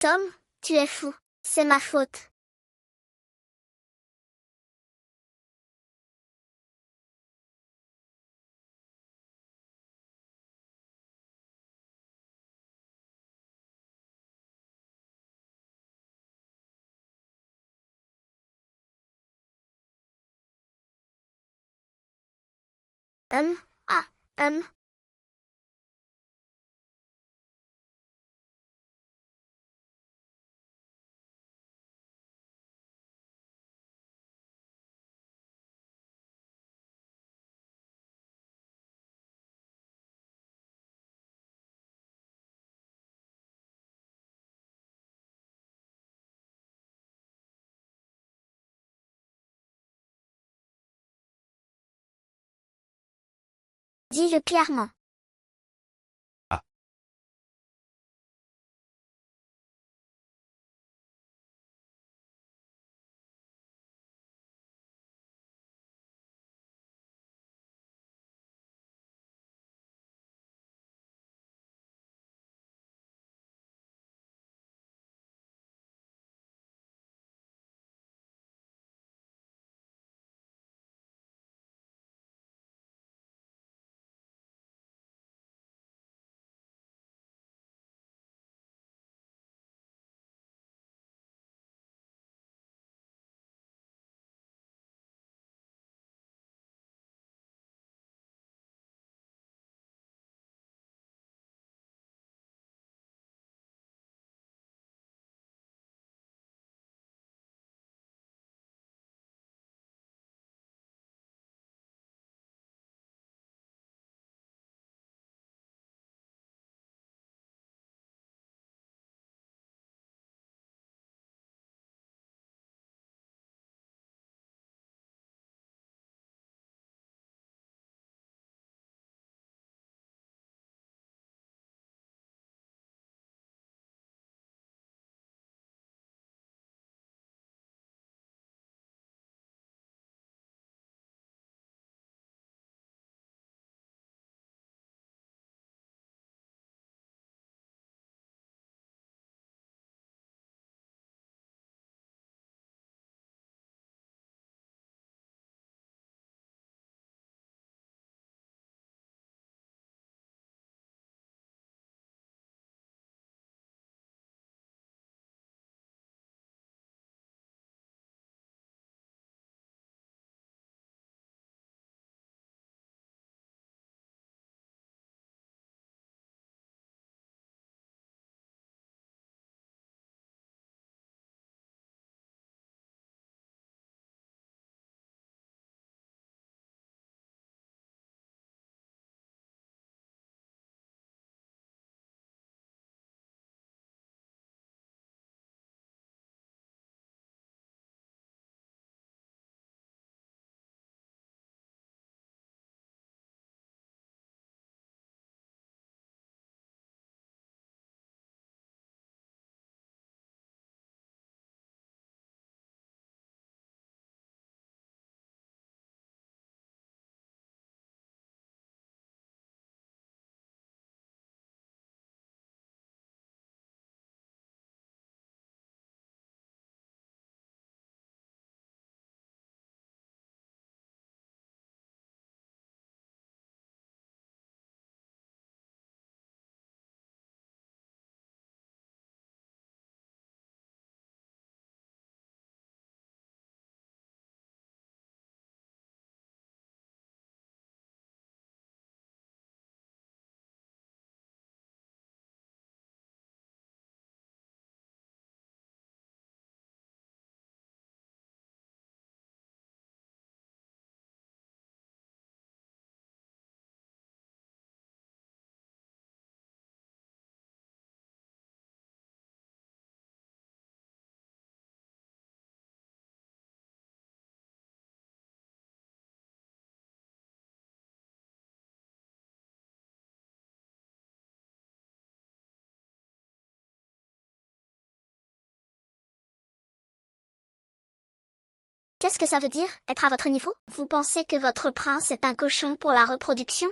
Tom, tu es fou. C'est ma faute. Hum, ah, hum. Dis-le clairement. Ah, Qu'est-ce que ça veut dire, être à votre niveau? Vous pensez que votre prince est un cochon pour la reproduction?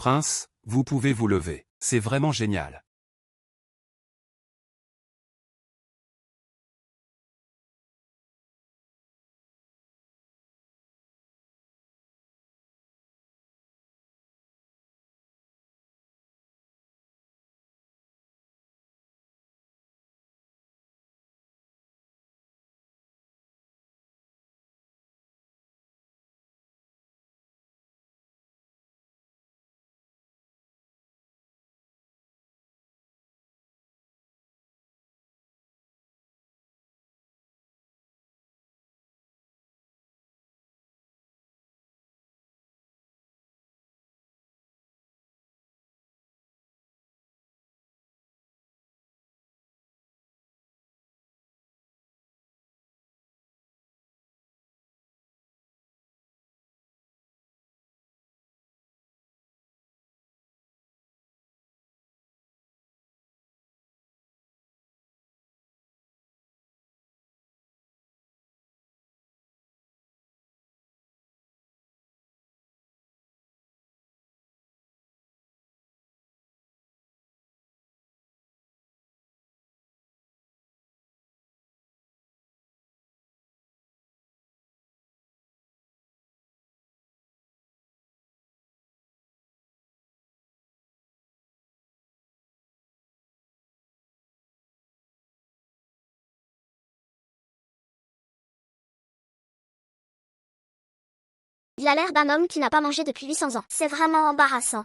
Prince, vous pouvez vous lever. C'est vraiment génial. Il a l'air d'un homme qui n'a pas mangé depuis 800 ans. C'est vraiment embarrassant.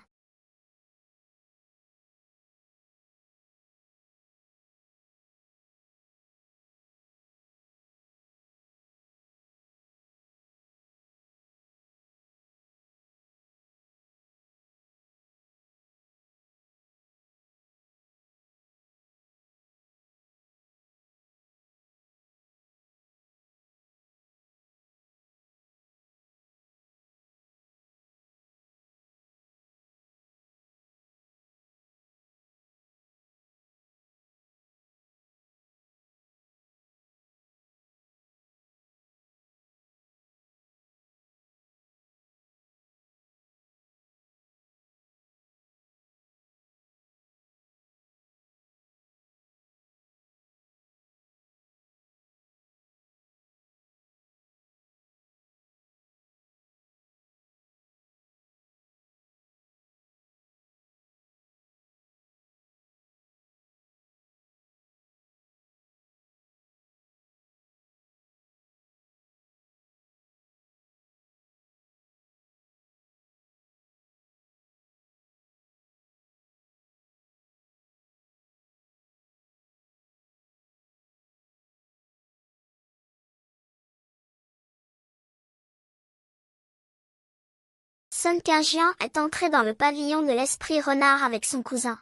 Sun Qingjian est entré dans le pavillon de l'esprit renard avec son cousin.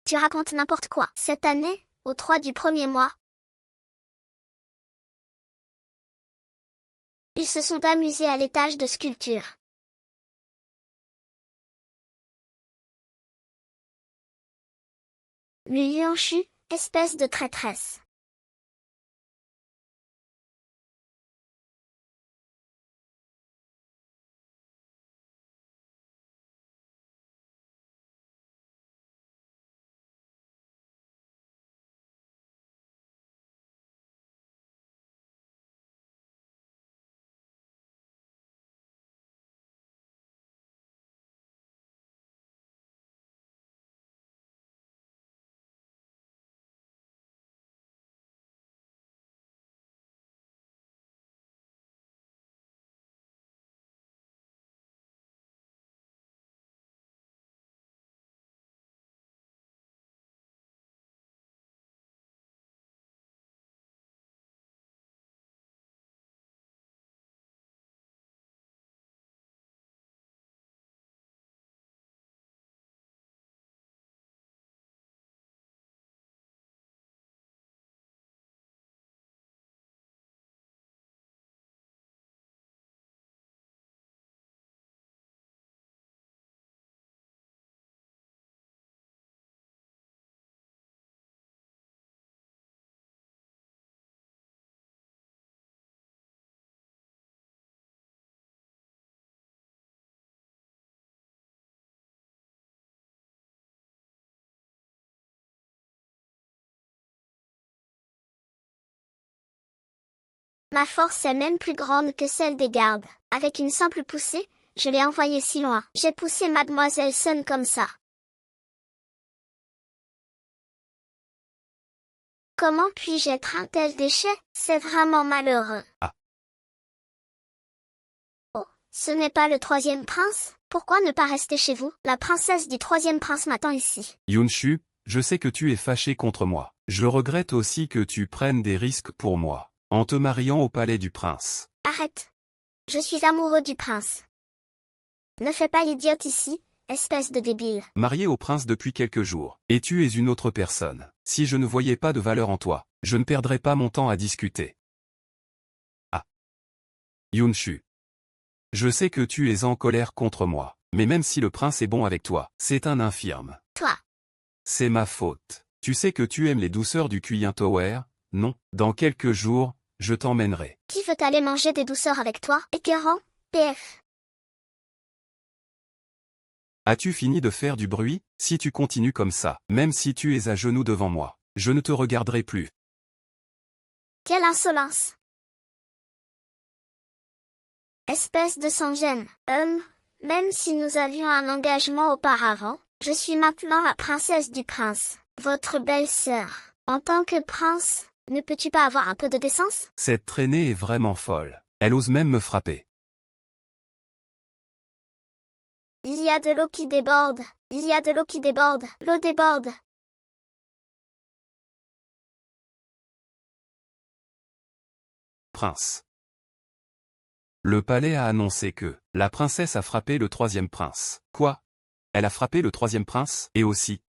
Tu racontes n'importe quoi. Cette année, au 3 du premier mois, ils se sont amusés à l'étage de sculpture. Lu Yuanshu, espèce de traîtresse. Ma force est même plus grande que celle des gardes. Avec une simple poussée, je l'ai envoyé si loin. J'ai poussé Mademoiselle Sun comme ça. Comment puis-je être un tel déchet? C'est vraiment malheureux. Ah. Oh, ce n'est pas le troisième prince? Pourquoi ne pas rester chez vous? La princesse du troisième prince m'attend ici. Yunshu, je sais que tu es fâché contre moi. Je regrette aussi que tu prennes des risques pour moi, en te mariant au palais du prince. Arrête. Je suis amoureux du prince. Ne fais pas l'idiote ici, espèce de débile. Marié au prince depuis quelques jours, et tu es une autre personne. Si je ne voyais pas de valeur en toi, je ne perdrais pas mon temps à discuter. Ah. Yunshu. Je sais que tu es en colère contre moi, mais même si le prince est bon avec toi, c'est un infirme. Toi. C'est ma faute. Tu sais que tu aimes les douceurs du Cuyin Tower, non? Dans quelques jours, je t'emmènerai. Qui veut aller manger des douceurs avec toi? Écœurant, PF. As-tu fini de faire du bruit? Si tu continues comme ça, même si tu es à genoux devant moi, je ne te regarderai plus. Quelle insolence. Espèce de sans-gêne. Même si nous avions un engagement auparavant, je suis maintenant la princesse du prince, votre belle-sœur. En tant que prince, ne peux-tu pas avoir un peu de décence? Cette traînée est vraiment folle. Elle ose même me frapper. Il y a de l'eau qui déborde. Il y a de l'eau qui déborde. L'eau déborde. Prince. Le palais a annoncé que la princesse a frappé le troisième prince. Quoi? Elle a frappé le troisième prince, et aussi.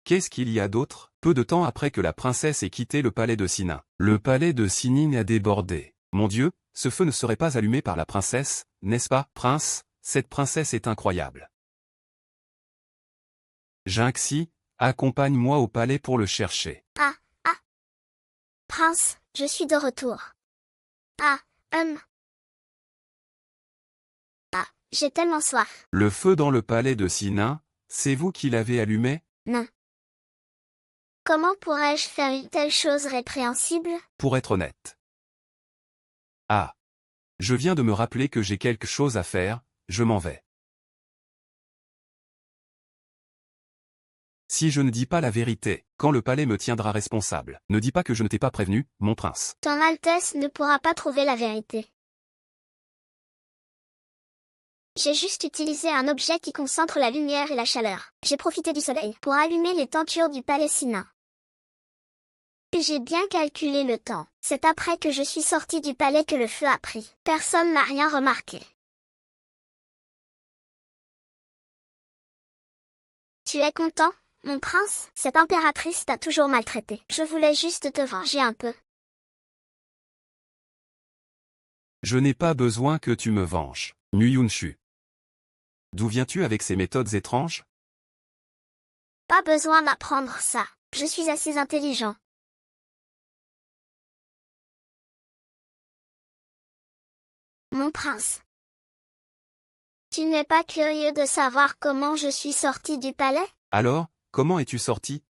Qu'est-ce qu'il y a d'autre? Peu de temps après que la princesse ait quitté le palais de Sinin, le palais de Sinin a débordé. Mon Dieu, ce feu ne serait pas allumé par la princesse, n'est-ce pas, prince? Cette princesse est incroyable. Jinxi, accompagne-moi au palais pour le chercher. Ah. Prince, je suis de retour. Ah. J'ai tellement soif. Le feu dans le palais de Sinin, c'est vous qui l'avez allumé? Non. Comment pourrais-je faire une telle chose répréhensible? Pour être honnête. Ah. Je viens de me rappeler que j'ai quelque chose à faire, je m'en vais. Si je ne dis pas la vérité, quand le palais me tiendra responsable, ne dis pas que je ne t'ai pas prévenu, mon prince. Ton Altesse ne pourra pas trouver la vérité. J'ai juste utilisé un objet qui concentre la lumière et la chaleur. J'ai profité du soleil pour allumer les tentures du palais Sinin. J'ai bien calculé le temps. C'est après que je suis sortie du palais que le feu a pris. Personne n'a rien remarqué. Tu es content, mon prince? Cette impératrice t'a toujours maltraité. Je voulais juste te venger un peu. Je n'ai pas besoin que tu me venges. Yunshu. D'où viens-tu avec ces méthodes étranges? Pas besoin d'apprendre ça. Je suis assez intelligent. Mon prince. Tu n'es pas curieux de savoir comment je suis sortie du palais? Alors, comment es-tu sorti?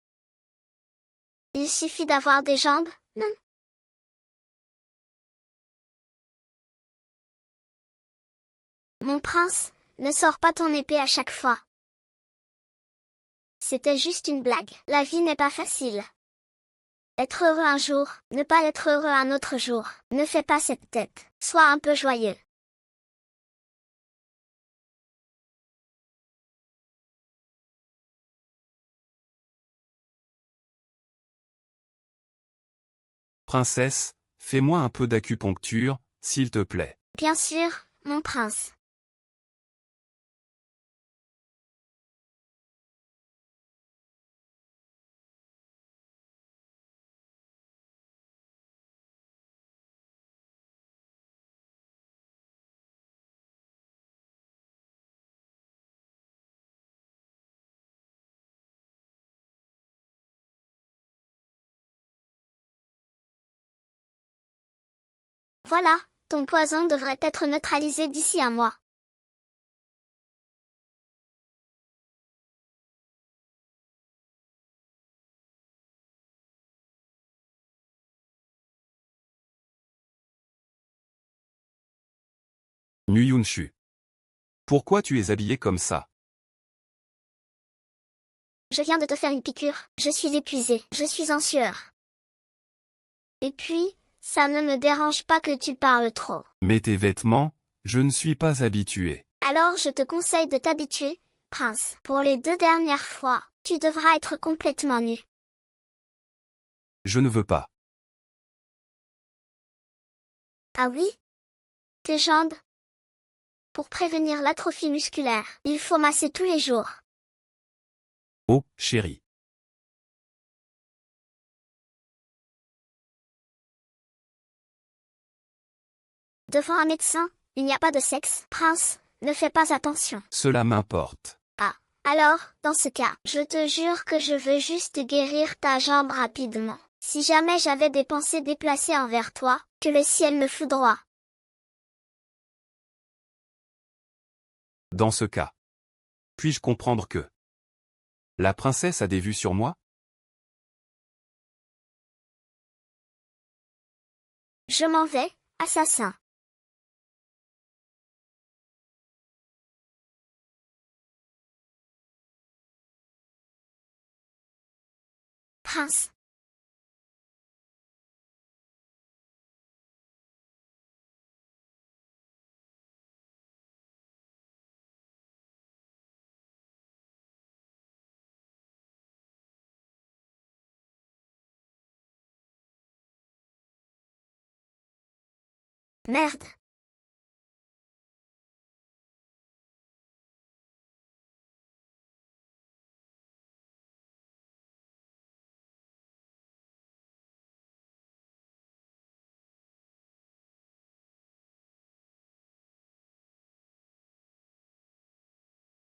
Il suffit d'avoir des jambes, non? Mon prince, ne sors pas ton épée à chaque fois. C'était juste une blague. La vie n'est pas facile. Être heureux un jour, ne pas être heureux un autre jour. Ne fais pas cette tête. Sois un peu joyeux. Princesse, fais-moi un peu d'acupuncture, s'il te plaît. Bien sûr, mon prince. Voilà, ton poison devrait être neutralisé d'ici un mois. Nuyunshu. Pourquoi tu es habillé comme ça? Je viens de te faire une piqûre. Je suis épuisée. Je suis en sueur. Et puis, ça ne me dérange pas que tu parles trop. Mais tes vêtements, je ne suis pas habitué. Alors je te conseille de t'habituer, prince. Pour les 2 dernières fois, tu devras être complètement nu. Je ne veux pas. Ah oui? Tes jambes? Pour prévenir l'atrophie musculaire, il faut masser tous les jours. Oh, chérie. Devant un médecin, il n'y a pas de sexe. Prince, ne fais pas attention. Cela m'importe. Ah, alors, dans ce cas, je te jure que je veux juste guérir ta jambe rapidement. Si jamais j'avais des pensées déplacées envers toi, que le ciel me foudroie. Dans ce cas, puis-je comprendre que la princesse a des vues sur moi? Je m'en vais, assassin. Prince. Merde.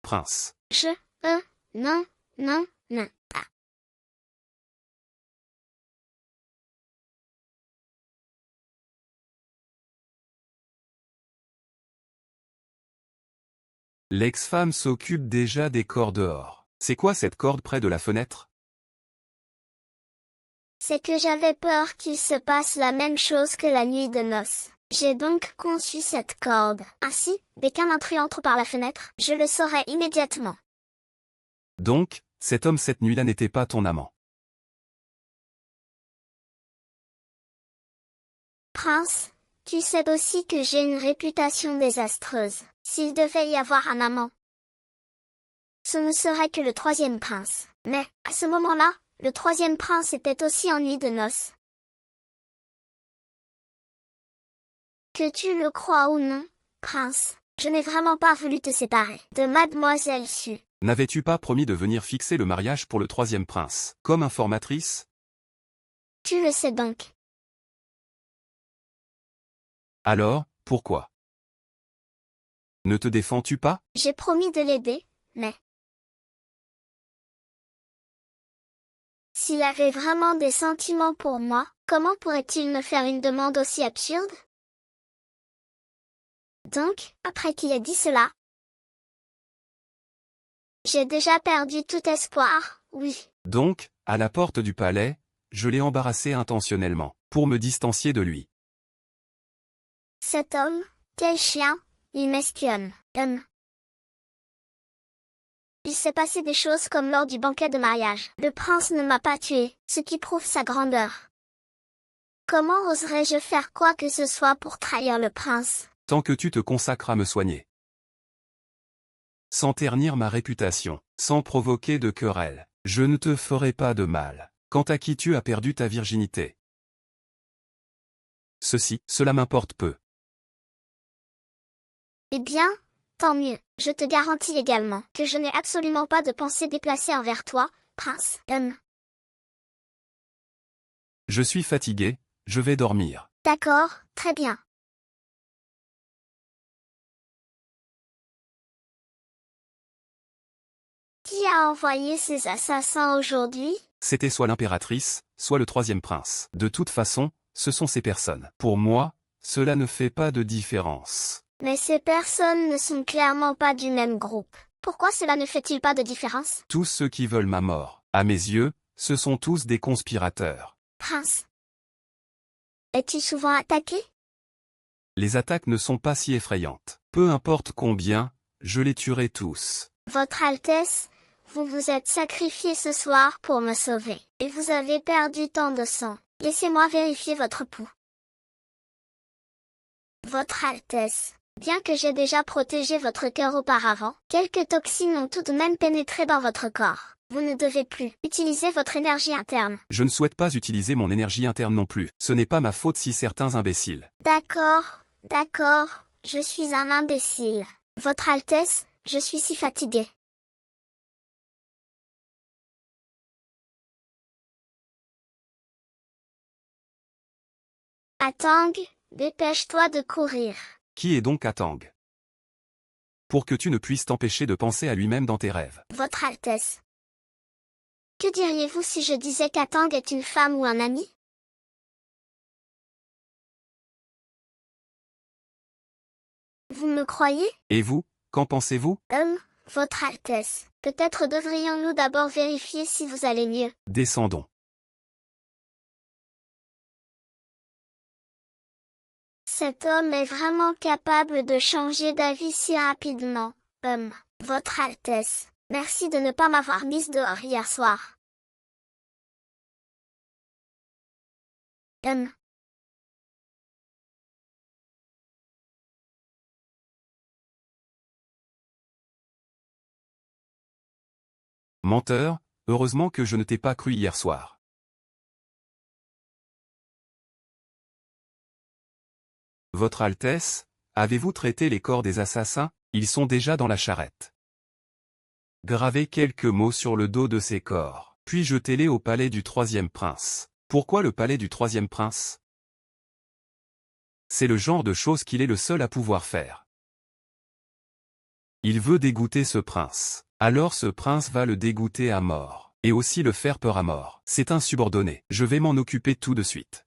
Prince. Non, non, non. Ah. L'ex-femme s'occupe déjà des corps dehors. C'est quoi cette corde près de la fenêtre? C'est que j'avais peur qu'il se passe la même chose que la nuit de noces. J'ai donc conçu cette corde. Ainsi, dès qu'un intrus entre par la fenêtre, je le saurai immédiatement. Donc, cet homme cette nuit-là n'était pas ton amant. Prince, tu sais aussi que j'ai une réputation désastreuse. S'il devait y avoir un amant, ce ne serait que le 3e prince. Mais, à ce moment-là, le 3e prince était aussi en nuit de noces. Que tu le crois ou non, prince, je n'ai vraiment pas voulu te séparer de mademoiselle Su. N'avais-tu pas promis de venir fixer le mariage pour le 3e prince, comme informatrice? Tu le sais donc. Alors, pourquoi? Ne te défends-tu pas? J'ai promis de l'aider, mais... S'il avait vraiment des sentiments pour moi, comment pourrait-il me faire une demande aussi absurde? Donc, après qu'il ait dit cela, j'ai déjà perdu tout espoir, oui. Donc, à la porte du palais, je l'ai embarrassé intentionnellement, pour me distancier de lui. Cet homme, quel chien, il m'espionne. Il s'est passé des choses comme lors du banquet de mariage. Le prince ne m'a pas tué, ce qui prouve sa grandeur. Comment oserais-je faire quoi que ce soit pour trahir le prince? Tant que tu te consacres à me soigner. Sans ternir ma réputation, sans provoquer de querelle, je ne te ferai pas de mal. Quant à qui tu as perdu ta virginité. Cela m'importe peu. Eh bien, tant mieux. Je te garantis également que je n'ai absolument pas de pensée déplacée envers toi, prince. Je suis fatigué, je vais dormir. D'accord, très bien. Qui a envoyé ces assassins aujourd'hui? C'était soit l'impératrice, soit le 3e prince. De toute façon, ce sont ces personnes. Pour moi, cela ne fait pas de différence. Mais ces personnes ne sont clairement pas du même groupe. Pourquoi cela ne fait-il pas de différence? Tous ceux qui veulent ma mort, à mes yeux, ce sont tous des conspirateurs. Prince. Es-tu souvent attaqué? Les attaques ne sont pas si effrayantes. Peu importe combien, je les tuerai tous. Votre Altesse, vous vous êtes sacrifié ce soir pour me sauver, et vous avez perdu tant de sang. Laissez-moi vérifier votre pouls. Votre Altesse, bien que j'ai déjà protégé votre cœur auparavant, quelques toxines ont tout de même pénétré dans votre corps. Vous ne devez plus utiliser votre énergie interne. Je ne souhaite pas utiliser mon énergie interne non plus. Ce n'est pas ma faute si certains imbéciles. D'accord, je suis un imbécile. Votre Altesse, je suis si fatigué. Atang, dépêche-toi de courir. Qui est donc Atang? Pour que tu ne puisses t'empêcher de penser à lui-même dans tes rêves. Votre Altesse. Que diriez-vous si je disais qu'Atang est une femme ou un ami? Vous me croyez? Et vous, qu'en pensez-vous? Votre Altesse. Peut-être devrions-nous d'abord vérifier si vous allez mieux. Descendons. Cet homme est vraiment capable de changer d'avis si rapidement. Votre Altesse. Merci de ne pas m'avoir mise dehors hier soir. Menteur, heureusement que je ne t'ai pas cru hier soir. Votre Altesse, avez-vous traité les corps des assassins? Ils sont déjà dans la charrette. Gravez quelques mots sur le dos de ces corps, puis jetez-les au palais du troisième prince. Pourquoi le palais du troisième prince? C'est le genre de chose qu'il est le seul à pouvoir faire. Il veut dégoûter ce prince. Alors ce prince va le dégoûter à mort, et aussi le faire peur à mort. C'est un subordonné. Je vais m'en occuper tout de suite.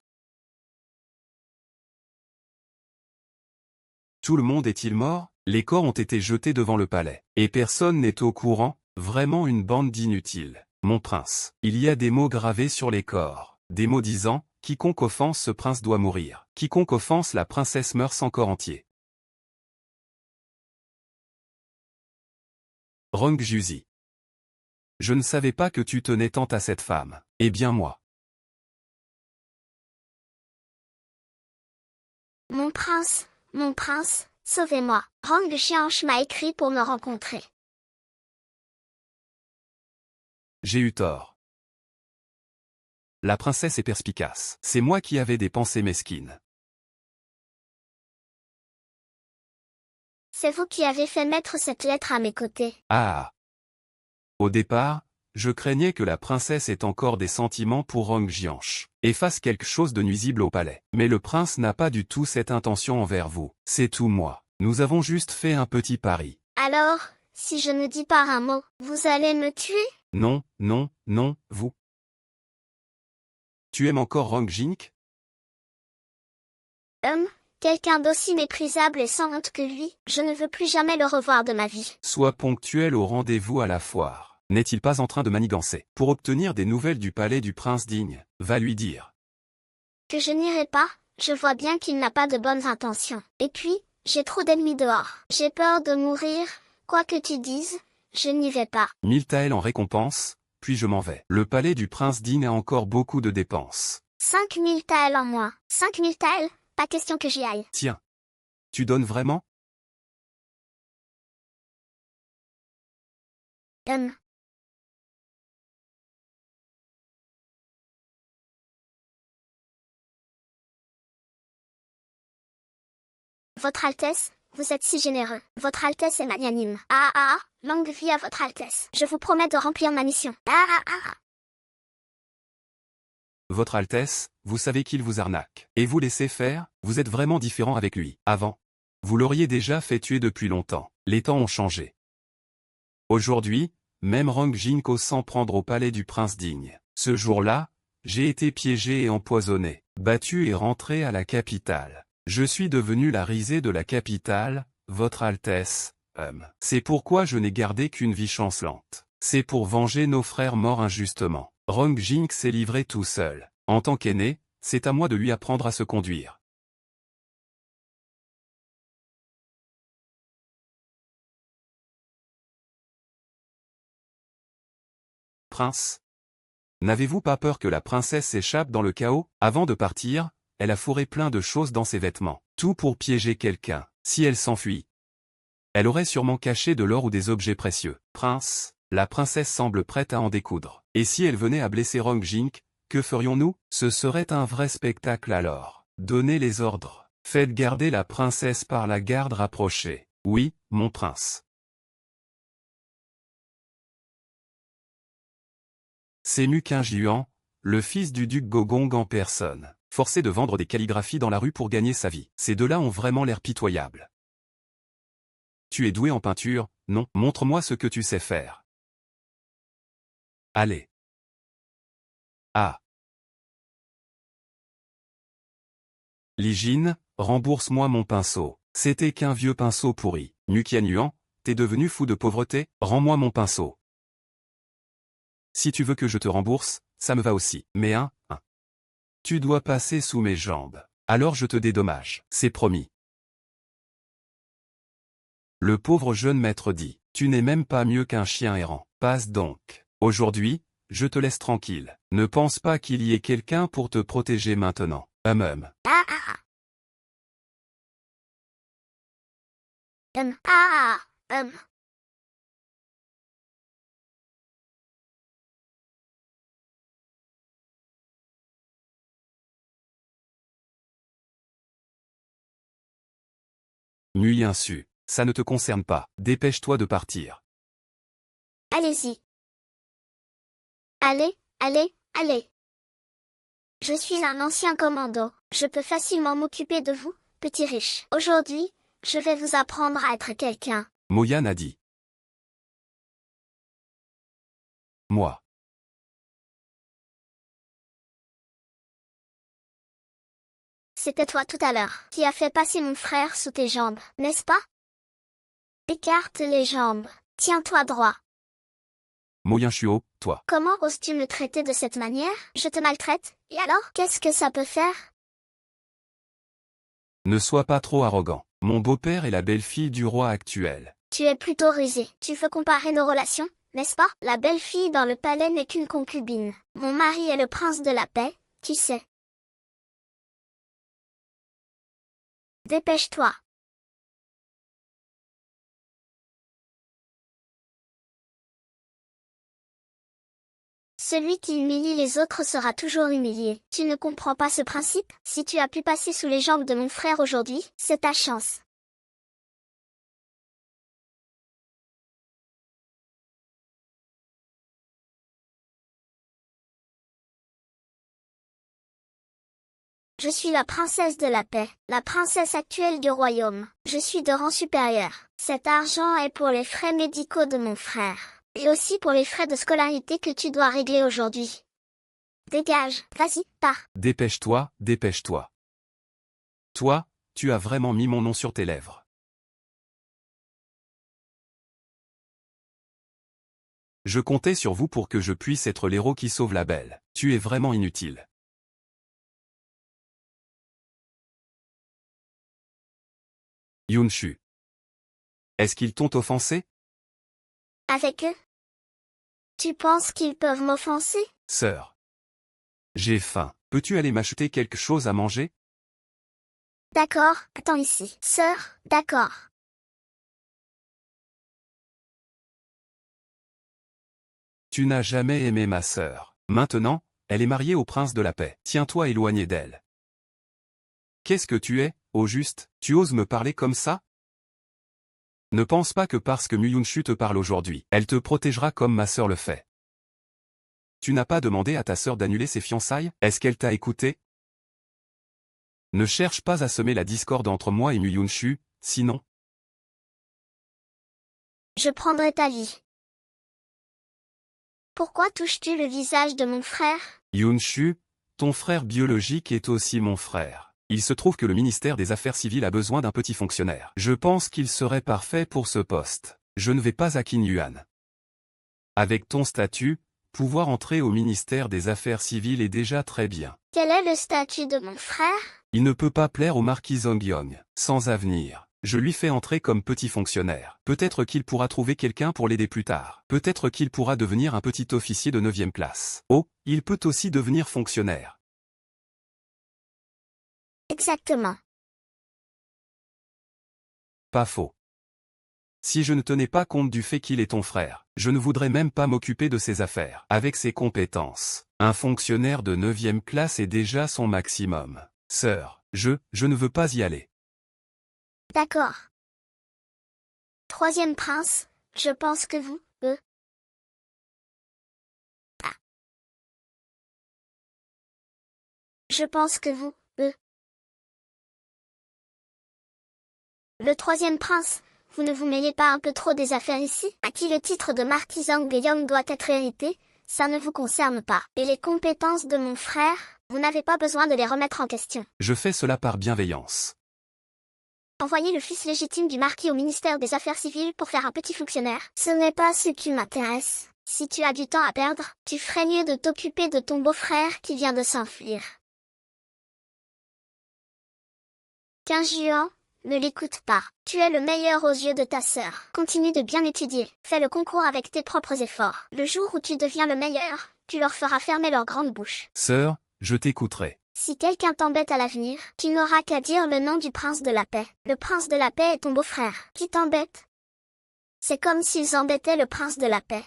Tout le monde est-il mort? Les corps ont été jetés devant le palais. Et personne n'est au courant? Vraiment une bande d'inutiles. Mon prince, il y a des mots gravés sur les corps. Des mots disant, quiconque offense ce prince doit mourir. Quiconque offense la princesse meurt sans corps entier. Rongjuzi. Je ne savais pas que tu tenais tant à cette femme. Eh bien moi. Mon prince, sauvez-moi. Rong Xianche m'a écrit pour me rencontrer. J'ai eu tort. La princesse est perspicace. C'est moi qui avais des pensées mesquines. C'est vous qui avez fait mettre cette lettre à mes côtés. Ah. Au départ, je craignais que la princesse ait encore des sentiments pour Rong Jianche, et fasse quelque chose de nuisible au palais. Mais le prince n'a pas du tout cette intention envers vous. C'est tout moi. Nous avons juste fait un petit pari. Alors, si je ne dis pas un mot, vous allez me tuer? Non, non, non, vous. Tu aimes encore Rong Jink? Quelqu'un d'aussi méprisable et sans honte que lui, je ne veux plus jamais le revoir de ma vie. Sois ponctuel au rendez-vous à la foire. N'est-il pas en train de manigancer? Pour obtenir des nouvelles du palais du prince digne, va lui dire. Que je n'irai pas, je vois bien qu'il n'a pas de bonnes intentions. Et puis, j'ai trop d'ennemis dehors. J'ai peur de mourir, quoi que tu dises, je n'y vais pas. 1000 taels en récompense, puis je m'en vais. Le palais du prince digne a encore beaucoup de dépenses. 5000 taels en moins. 5000 taels? Pas question que j'y aille. Tiens. Tu donnes vraiment? Votre Altesse, vous êtes si généreux. Votre Altesse est magnanime. Longue vie à votre Altesse. Je vous promets de remplir ma mission. Votre Altesse, vous savez qu'il vous arnaque. Et vous laissez faire, vous êtes vraiment différent avec lui. Avant, vous l'auriez déjà fait tuer depuis longtemps. Les temps ont changé. Aujourd'hui, même Rong Jinko s'en prendre au palais du prince digne. Ce jour-là, j'ai été piégé et empoisonné, battu et rentré à la capitale. Je suis devenu la risée de la capitale, votre Altesse. C'est pourquoi je n'ai gardé qu'une vie chancelante. C'est pour venger nos frères morts injustement. Rong Jink s'est livré tout seul. En tant qu'aîné, c'est à moi de lui apprendre à se conduire. prince? N'avez-vous pas peur que la princesse s'échappe dans le chaos? Avant de partir, elle a fourré plein de choses dans ses vêtements. Tout pour piéger quelqu'un. Si elle s'enfuit, elle aurait sûrement caché de l'or ou des objets précieux. Prince, la princesse semble prête à en découdre. Et si elle venait à blesser Rongjink, que ferions-nous? Ce serait un vrai spectacle alors. Donnez les ordres. Faites garder la princesse par la garde rapprochée. Oui, mon prince. C'est Muqing, le fils du duc Gogong en personne, forcé de vendre des calligraphies dans la rue pour gagner sa vie. Ces deux-là ont vraiment l'air pitoyables. Tu es doué en peinture, non? Montre-moi ce que tu sais faire. Allez. Ah. Li Jin, rembourse-moi mon pinceau. C'était qu'un vieux pinceau pourri. Muqing, t'es devenu fou de pauvreté? Rends-moi mon pinceau. Si tu veux que je te rembourse, ça me va aussi. Mais tu dois passer sous mes jambes. Alors je te dédommage. C'est promis. Le pauvre jeune maître dit, tu n'es même pas mieux qu'un chien errant. Passe donc. Aujourd'hui, je te laisse tranquille. Ne pense pas qu'il y ait quelqu'un pour te protéger maintenant. Ah ah ah. Muqing, ça ne te concerne pas. Dépêche-toi de partir. Allez-y. Allez, allez, allez. Je suis un ancien commando. Je peux facilement m'occuper de vous, petit riche. Aujourd'hui, je vais vous apprendre à être quelqu'un. Moyan a dit. Moi. C'était toi tout à l'heure qui a fait passer mon frère sous tes jambes, n'est-ce pas? Écarte les jambes. Tiens-toi droit. Moyan, toi. Comment oses-tu me traiter de cette manière? Je te maltraite, et alors? Qu'est-ce que ça peut faire? Ne sois pas trop arrogant. Mon beau-père est la belle-fille du roi actuel. Tu es plutôt rusé. Tu veux comparer nos relations, n'est-ce pas? La belle-fille dans le palais n'est qu'une concubine. Mon mari est le prince de la paix, tu sais. Dépêche-toi. Celui qui humilie les autres sera toujours humilié. Tu ne comprends pas ce principe? Si tu as pu passer sous les jambes de mon frère aujourd'hui, c'est ta chance. Je suis la princesse de la paix, la princesse actuelle du royaume. Je suis de rang supérieur. Cet argent est pour les frais médicaux de mon frère. Et aussi pour les frais de scolarité que tu dois régler aujourd'hui. Dégage, vas-y, pars. Dépêche-toi, dépêche-toi. Toi, tu as vraiment mis mon nom sur tes lèvres. Je comptais sur vous pour que je puisse être l'héros qui sauve la belle. Tu es vraiment inutile. Yunshu. Est-ce qu'ils t'ont offensé? Avec eux? Tu penses qu'ils peuvent m'offenser? Sœur. J'ai faim. Peux-tu aller m'acheter quelque chose à manger? D'accord, attends ici. Sœur, d'accord. Tu n'as jamais aimé ma sœur. Maintenant, elle est mariée au prince de la paix. Tiens-toi éloigné d'elle. Qu'est-ce que tu es, au juste? Tu oses me parler comme ça? Ne pense pas que parce que Muqing te parle aujourd'hui, elle te protégera comme ma sœur le fait. Tu n'as pas demandé à ta sœur d'annuler ses fiançailles? Est-ce qu'elle t'a écouté? Ne cherche pas à semer la discorde entre moi et Muqing, sinon... Je prendrai ta vie. Pourquoi touches-tu le visage de mon frère? Yunshu, ton frère biologique est aussi mon frère. Il se trouve que le ministère des Affaires civiles a besoin d'un petit fonctionnaire. Je pense qu'il serait parfait pour ce poste. Je ne vais pas à Qingyuan. Avec ton statut, pouvoir entrer au ministère des Affaires civiles est déjà très bien. Quel est le statut de mon frère? Il ne peut pas plaire au marquis Zongyong. Sans avenir. Je lui fais entrer comme petit fonctionnaire. Peut-être qu'il pourra trouver quelqu'un pour l'aider plus tard. Peut-être qu'il pourra devenir un petit officier de 9e classe. Oh, il peut aussi devenir fonctionnaire. Exactement. Pas faux. Si je ne tenais pas compte du fait qu'il est ton frère, je ne voudrais même pas m'occuper de ses affaires. Avec ses compétences, un fonctionnaire de 9e classe est déjà son maximum. Sœur, je ne veux pas y aller. D'accord. Troisième prince, je pense que vous, Je pense que vous, Le troisième prince, vous ne vous mêlez pas un peu trop des affaires ici? À qui le titre de marquis Zhang doit être hérité? Ça ne vous concerne pas. Et les compétences de mon frère, vous n'avez pas besoin de les remettre en question. Je fais cela par bienveillance. Envoyer le fils légitime du marquis au ministère des Affaires civiles pour faire un petit fonctionnaire, ce n'est pas ce qui m'intéresse. Si tu as du temps à perdre, tu ferais mieux de t'occuper de ton beau-frère qui vient de s'enfuir. 15 juin, ne l'écoute pas. Tu es le meilleur aux yeux de ta sœur. Continue de bien étudier. Fais le concours avec tes propres efforts. Le jour où tu deviens le meilleur, tu leur feras fermer leur grande bouche. Sœur, je t'écouterai. Si quelqu'un t'embête à l'avenir, tu n'auras qu'à dire le nom du prince de la paix. Le prince de la paix est ton beau-frère. Qui t'embête? C'est comme s'ils embêtaient le prince de la paix.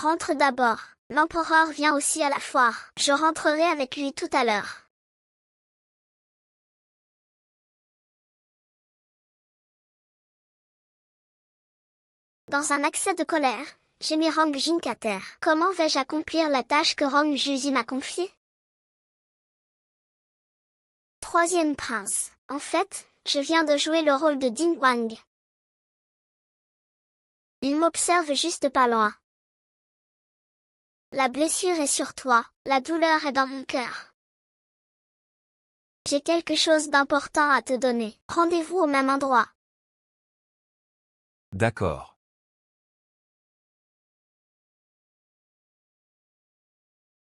Rentre d'abord. L'empereur vient aussi à la foire. Je rentrerai avec lui tout à l'heure. Dans un accès de colère, j'ai mis Rong Jing à terre. Comment vais-je accomplir la tâche que Rong Juzi m'a confiée? Troisième prince. En fait, je viens de jouer le rôle de Ding Wang. Il m'observe juste pas loin. La blessure est sur toi, la douleur est dans mon cœur. J'ai quelque chose d'important à te donner. Rendez-vous au même endroit. D'accord.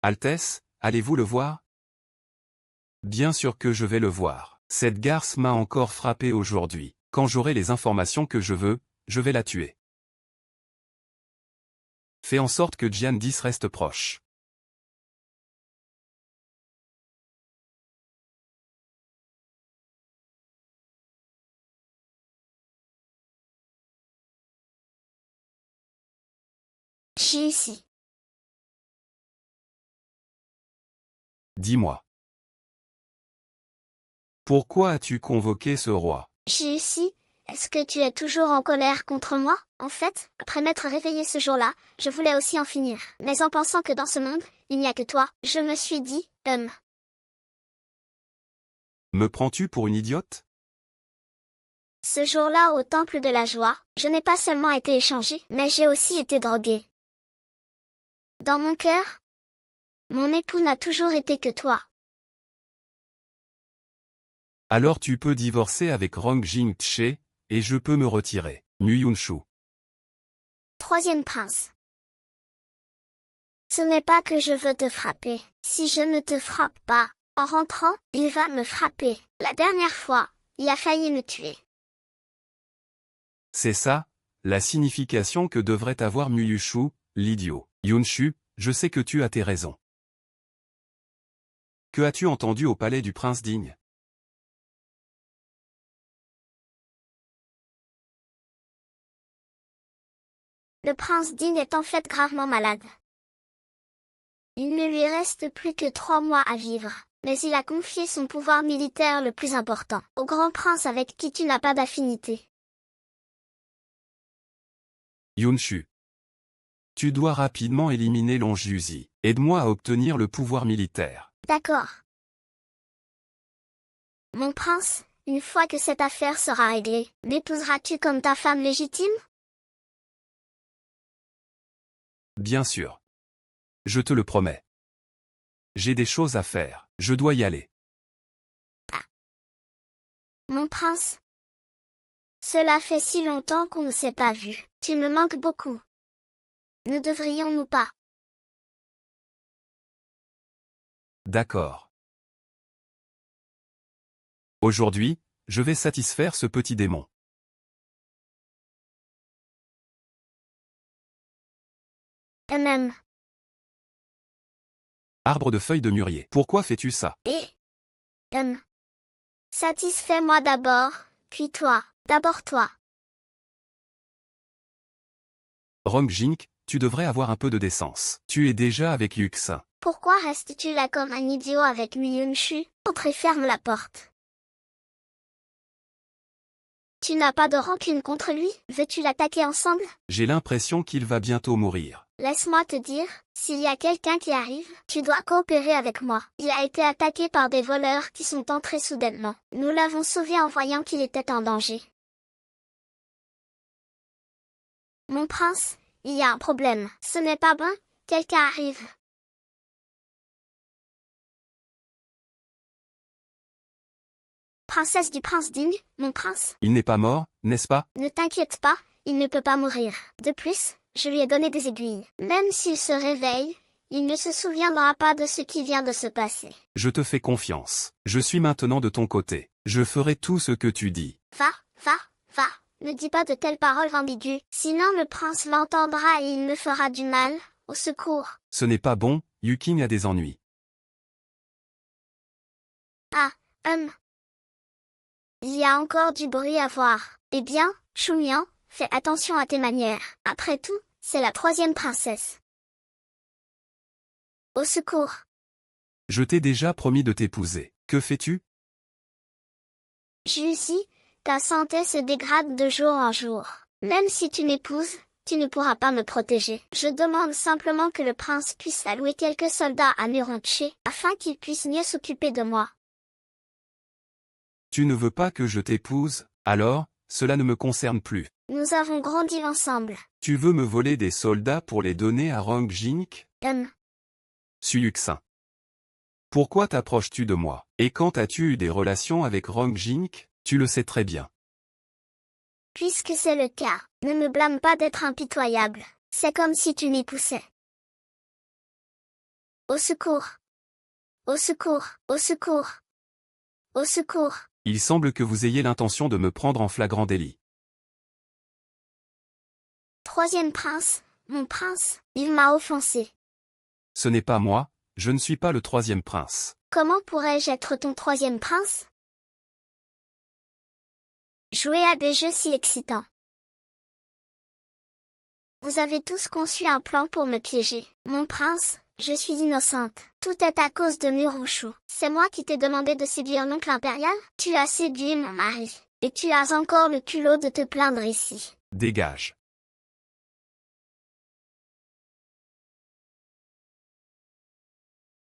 Altesse, allez-vous le voir? Bien sûr que je vais le voir. Cette garce m'a encore frappé aujourd'hui. Quand j'aurai les informations que je veux, je vais la tuer. Fais en sorte que Jian 10 reste proche. Je suis ici. Dis-moi. Pourquoi as-tu convoqué ce roi? Je suis ici. Est-ce que tu es toujours en colère contre moi? En fait, après m'être réveillé ce jour-là, je voulais aussi en finir. Mais en pensant que dans ce monde, il n'y a que toi, je me suis dit, Me prends-tu pour une idiote? Ce jour-là au temple de la joie, je n'ai pas seulement été échangé, mais j'ai aussi été drogué. Dans mon cœur, mon époux n'a toujours été que toi. Alors tu peux divorcer avec Rong Jing-Tche, et je peux me retirer. Nuyunshu. Troisième prince. Ce n'est pas que je veux te frapper. Si je ne te frappe pas, en rentrant, il va me frapper. La dernière fois, il a failli me tuer. C'est ça, la signification que devrait avoir Muyushu, l'idiot. Yunshu, je sais que tu as tes raisons. Que as-tu entendu au palais du prince digne? Le prince Ding est en fait gravement malade. Il ne lui reste plus que 3 mois à vivre, mais il a confié son pouvoir militaire le plus important au grand prince avec qui tu n'as pas d'affinité. Yunshu. Tu dois rapidement éliminer Longjuzi. Aide-moi à obtenir le pouvoir militaire. D'accord. Mon prince, une fois que cette affaire sera réglée, m'épouseras-tu comme ta femme légitime? Bien sûr. Je te le promets. J'ai des choses à faire, je dois y aller. Mon prince. Cela fait si longtemps qu'on ne s'est pas vu. Tu me manques beaucoup. Ne devrions-nous pas? D'accord. Aujourd'hui, je vais satisfaire ce petit démon. Même. Arbre de feuilles de mûrier. Pourquoi fais-tu ça? Satisfais-moi d'abord, puis toi, d'abord toi. Rong Jink, tu devrais avoir un peu de décence. Tu es déjà avec Yuxin. Pourquoi restes-tu là comme un idiot avec Miyunshu? Entre et ferme la porte. Tu n'as pas de rancune contre lui? Veux-tu l'attaquer ensemble? J'ai l'impression qu'il va bientôt mourir. Laisse-moi te dire, s'il y a quelqu'un qui arrive, tu dois coopérer avec moi. Il a été attaqué par des voleurs qui sont entrés soudainement. Nous l'avons sauvé en voyant qu'il était en danger. Mon prince, il y a un problème. Ce n'est pas bon, quelqu'un arrive. Princesse du prince Ding, mon prince. Il n'est pas mort, n'est-ce pas? Ne t'inquiète pas, il ne peut pas mourir. De plus, je lui ai donné des aiguilles. Même s'il se réveille, il ne se souviendra pas de ce qui vient de se passer. Je te fais confiance. Je suis maintenant de ton côté. Je ferai tout ce que tu dis. Va. Ne dis pas de telles paroles ambiguës, sinon le prince l'entendra et il me fera du mal. Au secours. Ce n'est pas bon, Yuking a des ennuis. Il y a encore du bruit à voir. Eh bien, Choumian, fais attention à tes manières. Après tout, c'est la 3e princesse. Au secours. Je t'ai déjà promis de t'épouser. Que fais-tu? Jussi, ta santé se dégrade de jour en jour. Même si tu m'épouses, tu ne pourras pas me protéger. Je demande simplement que le prince puisse allouer quelques soldats à Nuronche, afin qu'il puisse mieux s'occuper de moi. Tu ne veux pas que je t'épouse, alors, cela ne me concerne plus. Nous avons grandi ensemble. Tu veux me voler des soldats pour les donner à Rong Jink? Su Yuxin. Pourquoi t'approches-tu de moi? Et quand as-tu eu des relations avec Rong Jink? Tu le sais très bien. Puisque c'est le cas, ne me blâme pas d'être impitoyable. C'est comme si tu m'y poussais. Au secours. Au secours. Au secours. Au secours. Il semble que vous ayez l'intention de me prendre en flagrant délit. 3e prince, mon prince, il m'a offensé. Ce n'est pas moi, je ne suis pas le 3e prince. Comment pourrais-je être ton 3e prince? Jouer à des jeux si excitants. Vous avez tous conçu un plan pour me piéger. Mon prince, je suis innocente. Tout est à cause de Mironchou. C'est moi qui t'ai demandé de séduire l'oncle impérial? Tu as séduit mon mari. Et tu as encore le culot de te plaindre ici. Dégage.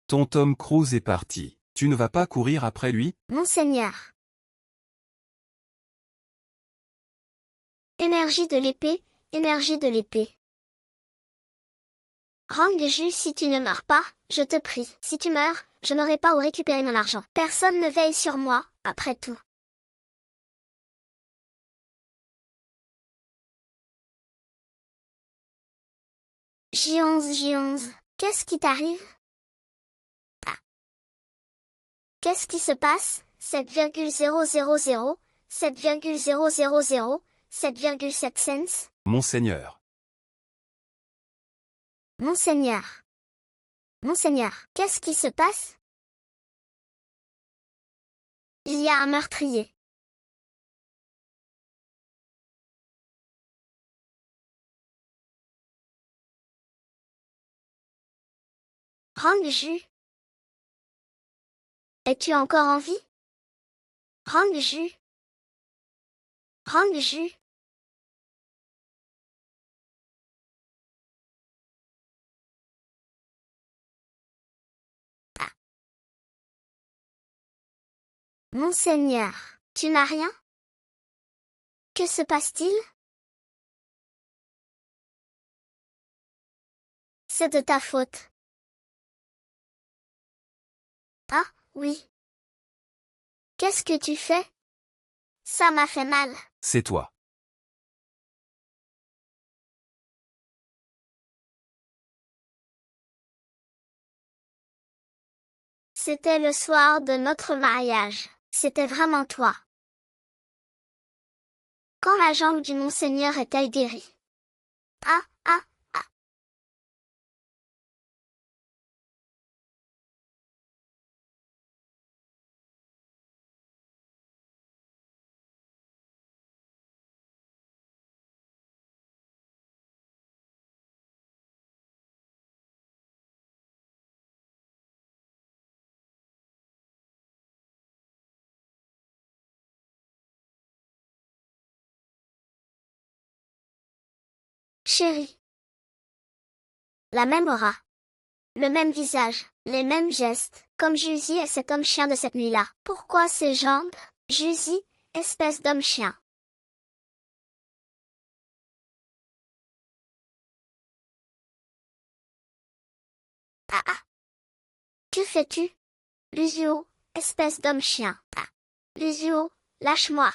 Ton Tom Cruise est parti. Tu ne vas pas courir après lui? Monseigneur. Énergie de l'épée, énergie de l'épée. Rang-Ju, si tu ne meurs pas, je te prie. Si tu meurs, je n'aurai pas où récupérer mon argent. Personne ne veille sur moi, après tout. J11, qu'est-ce qui t'arrive? Qu'est-ce qui se passe? 7,000, 7,000, 7,7 cents? Monseigneur. Monseigneur. Monseigneur, qu'est-ce qui se passe? Il y a un meurtrier. Rang-Ju. Es-tu encore en vie? Rang-Ju. Rang-Ju. Monseigneur, tu n'as rien? Que se passe-t-il? C'est de ta faute. Ah, oui. Qu'est-ce que tu fais? Ça m'a fait mal. C'est toi. C'était le soir de notre mariage. C'était vraiment toi. Quand la jambe du monseigneur est-elle guérie? Ah, ah, ah. Chérie. La même aura. Le même visage, les mêmes gestes, comme Jusie et cet homme chien de cette nuit-là. Pourquoi ces jambes? Jusie, espèce d'homme chien. Ah ah. Que fais-tu? Lucio, espèce d'homme chien. Ah. Lucio, lâche-moi.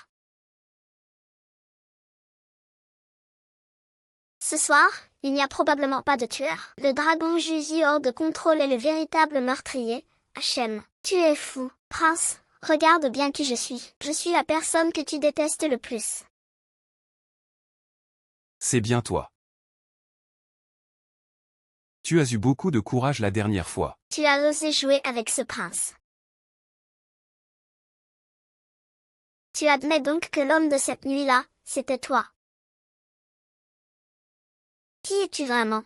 Ce soir, il n'y a probablement pas de tueur. Le dragon Jusie hors de contrôle est le véritable meurtrier. Hachem, tu es fou. Prince, regarde bien qui je suis. Je suis la personne que tu détestes le plus. C'est bien toi. Tu as eu beaucoup de courage la dernière fois. Tu as osé jouer avec ce prince. Tu admets donc que l'homme de cette nuit-là, c'était toi. Qui es-tu vraiment?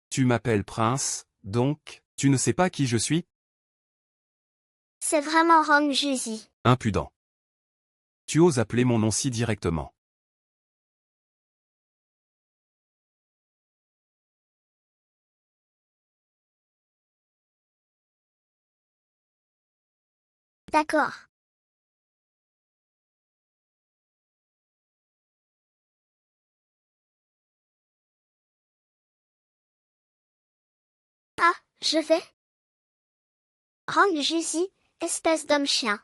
Tu m'appelles Prince, donc, tu ne sais pas qui je suis? C'est vraiment Ron Jusie. Impudent. Tu oses appeler mon nom si directement. D'accord. Ah, je vais. Ron Jusie, espèce d'homme chien.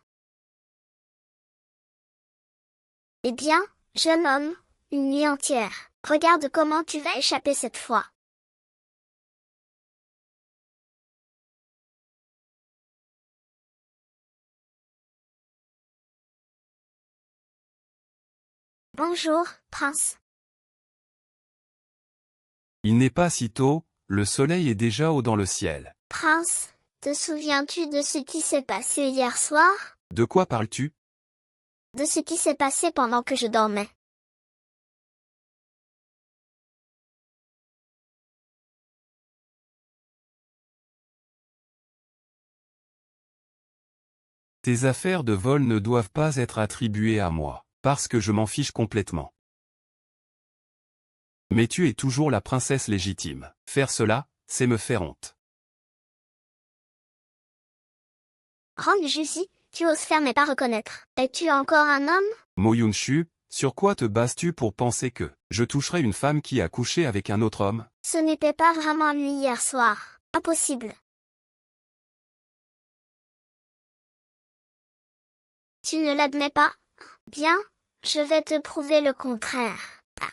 Eh bien, jeune homme, une nuit entière. Regarde comment tu vas échapper cette fois. Bonjour, prince. Il n'est pas si tôt, le soleil est déjà haut dans le ciel. Prince, te souviens-tu de ce qui s'est passé hier soir? De quoi parles-tu? De ce qui s'est passé pendant que je dormais. Tes affaires de vol ne doivent pas être attribuées à moi, parce que je m'en fiche complètement. Mais tu es toujours la princesse légitime. Faire cela, c'est me faire honte. Ron Jusie, tu oses faire mais pas reconnaître. Es-tu encore un homme? Mo Yunshu, sur quoi te bases-tu pour penser que je toucherai une femme qui a couché avec un autre homme? Ce n'était pas vraiment lui hier soir. Impossible. Tu ne l'admets pas? Bien, je vais te prouver le contraire. Ah.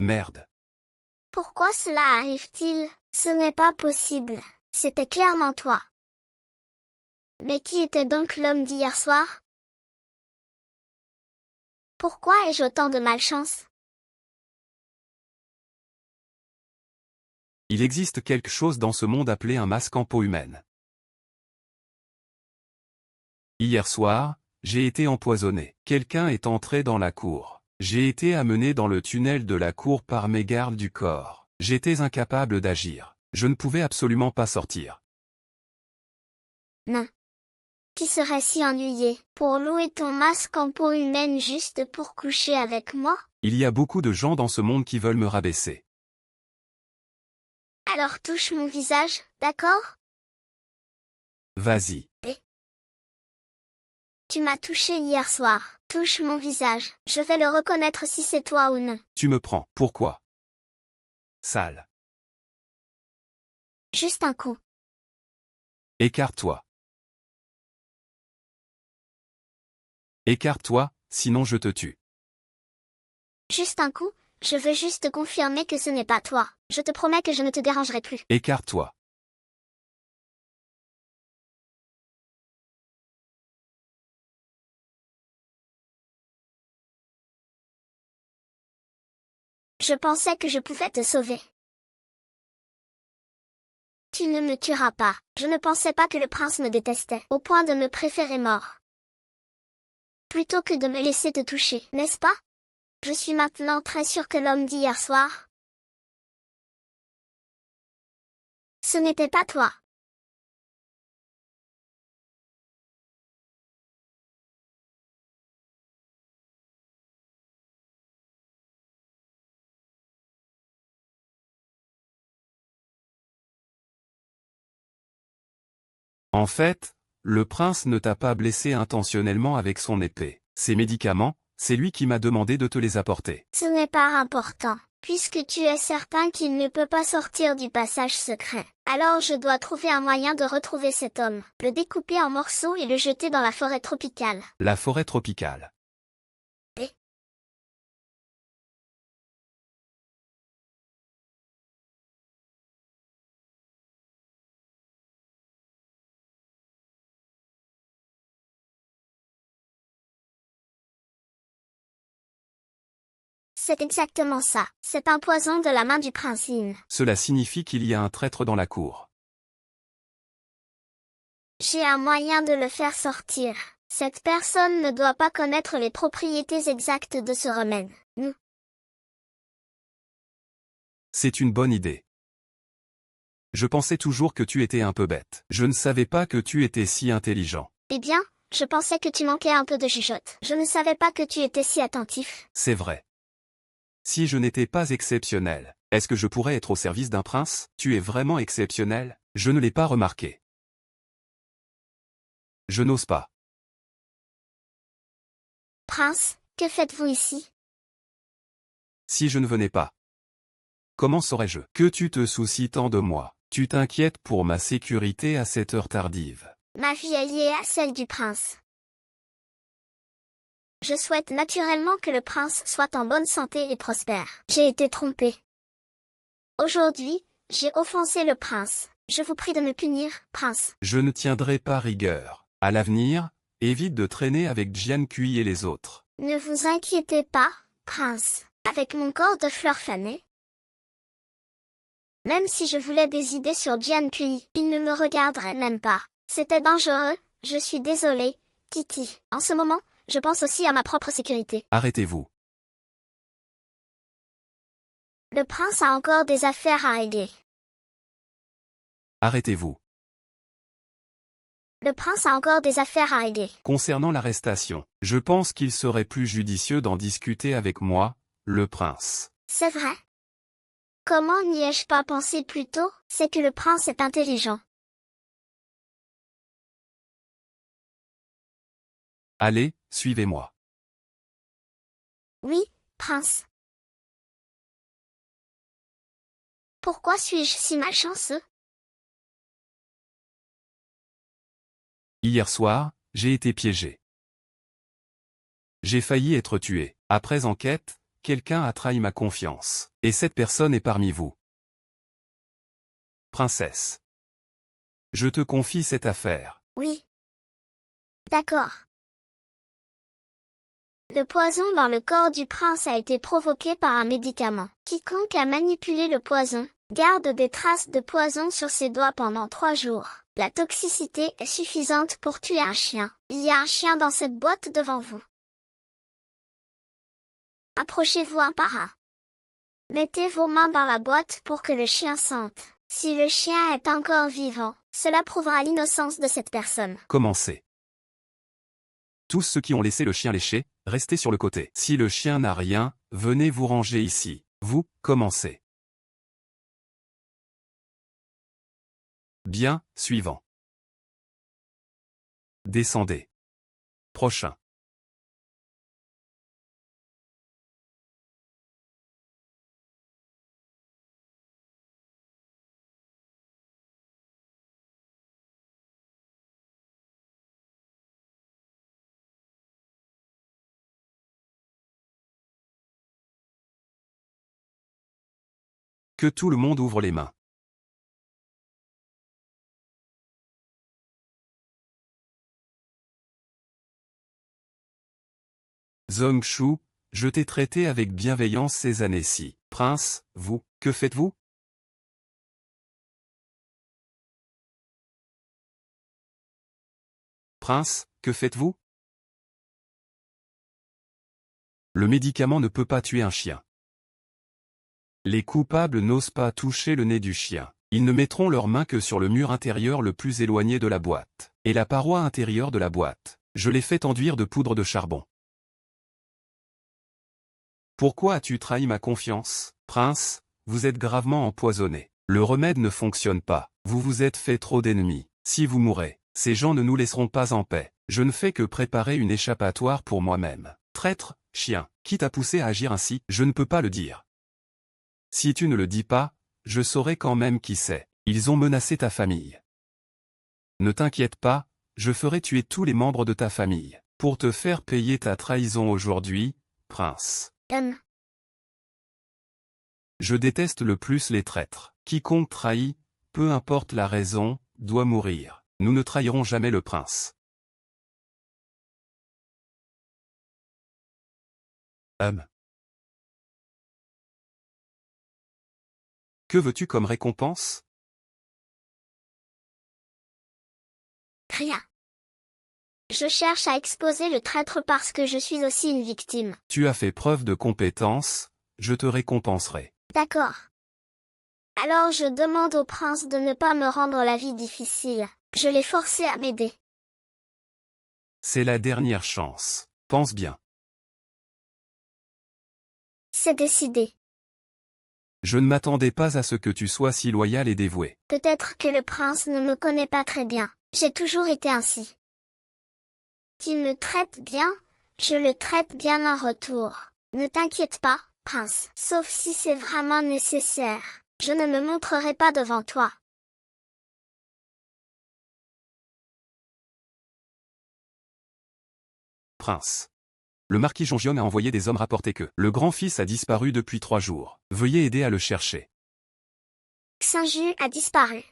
Merde. Pourquoi cela arrive-t-il? Ce n'est pas possible. C'était clairement toi. Mais qui était donc l'homme d'hier soir? Pourquoi ai-je autant de malchance? Il existe quelque chose dans ce monde appelé un masque en peau humaine. Hier soir, j'ai été empoisonné. Quelqu'un est entré dans la cour. J'ai été amené dans le tunnel de la cour par mes gardes du corps. J'étais incapable d'agir. Je ne pouvais absolument pas sortir. Non. Qui serait si ennuyé pour louer ton masque en peau humaine juste pour coucher avec moi? Il y a beaucoup de gens dans ce monde qui veulent me rabaisser. Alors touche mon visage, d'accord? Vas-y. Tu m'as touché hier soir. Touche mon visage. Je vais le reconnaître si c'est toi ou non. Tu me prends. Pourquoi? Sale. Juste un coup. Écarte-toi. Écarte-toi, sinon je te tue. Juste un coup, Je veux juste confirmer que ce n'est pas toi. Je te promets que je ne te dérangerai plus. Écarte-toi. Je pensais que je pouvais te sauver. Tu ne me tueras pas. Je ne pensais pas que le prince me détestait, au point de me préférer mort. Plutôt que de me laisser te toucher, n'est-ce pas? Je suis maintenant très sûre que l'homme d'hier soir, ce n'était pas toi. En fait, le prince ne t'a pas blessé intentionnellement avec son épée. Ces médicaments, c'est lui qui m'a demandé de te les apporter. Ce n'est pas important, puisque tu es certain qu'il ne peut pas sortir du passage secret. Alors je dois trouver un moyen de retrouver cet homme, le découper en morceaux et le jeter dans la forêt tropicale. La forêt tropicale. Et c'est exactement ça. C'est un poison de la main du prince Yin. Cela signifie qu'il y a un traître dans la cour. J'ai un moyen de le faire sortir. Cette personne ne doit pas connaître les propriétés exactes de ce remède. Nous. C'est une bonne idée. Je pensais toujours que tu étais un peu bête. Je ne savais pas que tu étais si intelligent. Eh bien, je pensais que tu manquais un peu de jugeote. Je ne savais pas que tu étais si attentif. C'est vrai. Si je n'étais pas exceptionnel, est-ce que je pourrais être au service d'un prince? Tu es vraiment exceptionnel? Je ne l'ai pas remarqué. Je n'ose pas. Prince, que faites-vous ici? Si je ne venais pas, comment saurais-je que tu te soucies tant de moi? Tu t'inquiètes pour ma sécurité à cette heure tardive. Ma vie est liée à celle du prince. Je souhaite naturellement que le prince soit en bonne santé et prospère. J'ai été trompée. Aujourd'hui, j'ai offensé le prince. Je vous prie de me punir, prince. Je ne tiendrai pas rigueur. À l'avenir, évite de traîner avec Jian Kui et les autres. Ne vous inquiétez pas, prince. Avec mon corps de fleurs fanées, même si je voulais des idées sur Jian Kui, il ne me regarderait même pas. C'était dangereux, je suis désolée, Kitty. En ce moment, je pense aussi à ma propre sécurité. Arrêtez-vous. Le prince a encore des affaires à régler. Arrêtez-vous. Le prince a encore des affaires à régler. Concernant l'arrestation, je pense qu'il serait plus judicieux d'en discuter avec moi, le prince. C'est vrai. Comment n'y ai-je pas pensé plus tôt? C'est que le prince est intelligent. Allez, suivez-moi. Oui, prince. Pourquoi suis-je si malchanceux? Hier soir, j'ai été piégé. J'ai failli être tué. Après enquête, quelqu'un a trahi ma confiance. Et cette personne est parmi vous. Princesse. Je te confie cette affaire. Oui. D'accord. Le poison dans le corps du prince a été provoqué par un médicament. Quiconque a manipulé le poison, garde des traces de poison sur ses doigts pendant 3 jours. La toxicité est suffisante pour tuer un chien. Il y a un chien dans cette boîte devant vous. Approchez-vous un par un. Mettez vos mains dans la boîte pour que le chien sente. Si le chien est encore vivant, cela prouvera l'innocence de cette personne. Commencez. Tous ceux qui ont laissé le chien lécher, restez sur le côté. Si le chien n'a rien, venez vous ranger ici. Vous, commencez. Bien, suivant. Descendez. Prochain. Que tout le monde ouvre les mains. Zhongshu, je t'ai traité avec bienveillance ces années-ci. Prince, vous, que faites-vous? Prince, que faites-vous? Le médicament ne peut pas tuer un chien. Les coupables n'osent pas toucher le nez du chien. Ils ne mettront leurs mains que sur le mur intérieur le plus éloigné de la boîte. Et la paroi intérieure de la boîte. Je l'ai fait enduire de poudre de charbon. Pourquoi as-tu trahi ma confiance? Prince, vous êtes gravement empoisonné. Le remède ne fonctionne pas. Vous vous êtes fait trop d'ennemis. Si vous mourrez, ces gens ne nous laisseront pas en paix. Je ne fais que préparer une échappatoire pour moi-même. Traître, chien, qui t'a poussé à agir ainsi? Je ne peux pas le dire. Si tu ne le dis pas, je saurai quand même qui c'est. Ils ont menacé ta famille. Ne t'inquiète pas, je ferai tuer tous les membres de ta famille. Pour te faire payer ta trahison aujourd'hui, prince. Je déteste le plus les traîtres. Quiconque trahit, peu importe la raison, doit mourir. Nous ne trahirons jamais le prince. Que veux-tu comme récompense? Rien. Je cherche à exposer le traître parce que je suis aussi une victime. Tu as fait preuve de compétence, je te récompenserai. D'accord. Alors je demande au prince de ne pas me rendre la vie difficile. Je l'ai forcé à m'aider. C'est la dernière chance. Pense bien. C'est décidé. Je ne m'attendais pas à ce que tu sois si loyal et dévoué. Peut-être que le prince ne me connaît pas très bien. J'ai toujours été ainsi. Qu'il me traite bien, je le traite bien en retour. Ne t'inquiète pas, prince. Sauf si c'est vraiment nécessaire. Je ne me montrerai pas devant toi. Prince. Le marquis Jongion a envoyé des hommes rapporter que le grand-fils a disparu depuis 3 jours. Veuillez aider à le chercher. Xinju a disparu.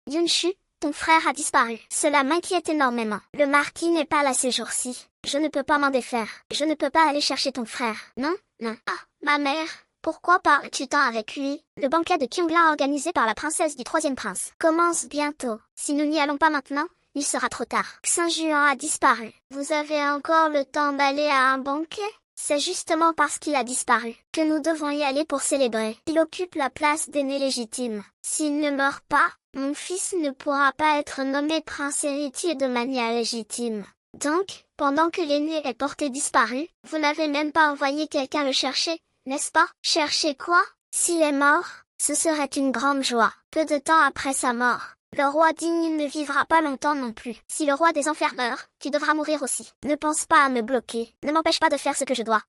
Yunshu, ton frère a disparu. Cela m'inquiète énormément. Le marquis n'est pas là ces jours-ci. Je ne peux pas m'en défaire. Je ne peux pas aller chercher ton frère. Non, non. Ah, ma mère. Pourquoi parles-tu tant avec lui? Le banquet de Kyungla organisé par la princesse du troisième prince commence bientôt. Si nous n'y allons pas maintenant, il sera trop tard. Xinjuan a disparu. Vous avez encore le temps d'aller à un banquet? C'est justement parce qu'il a disparu que nous devons y aller pour célébrer. Il occupe la place d'aîné légitime. S'il ne meurt pas, mon fils ne pourra pas être nommé prince héritier de manière légitime. Donc, pendant que l'aîné est porté disparu, vous n'avez même pas envoyé quelqu'un le chercher, n'est-ce pas? Chercher quoi? S'il est mort, ce serait une grande joie. Peu de temps après sa mort, le roi digne ne vivra pas longtemps non plus. Si le roi des enfers meurt, tu devras mourir aussi. Ne pense pas à me bloquer. Ne m'empêche pas de faire ce que je dois.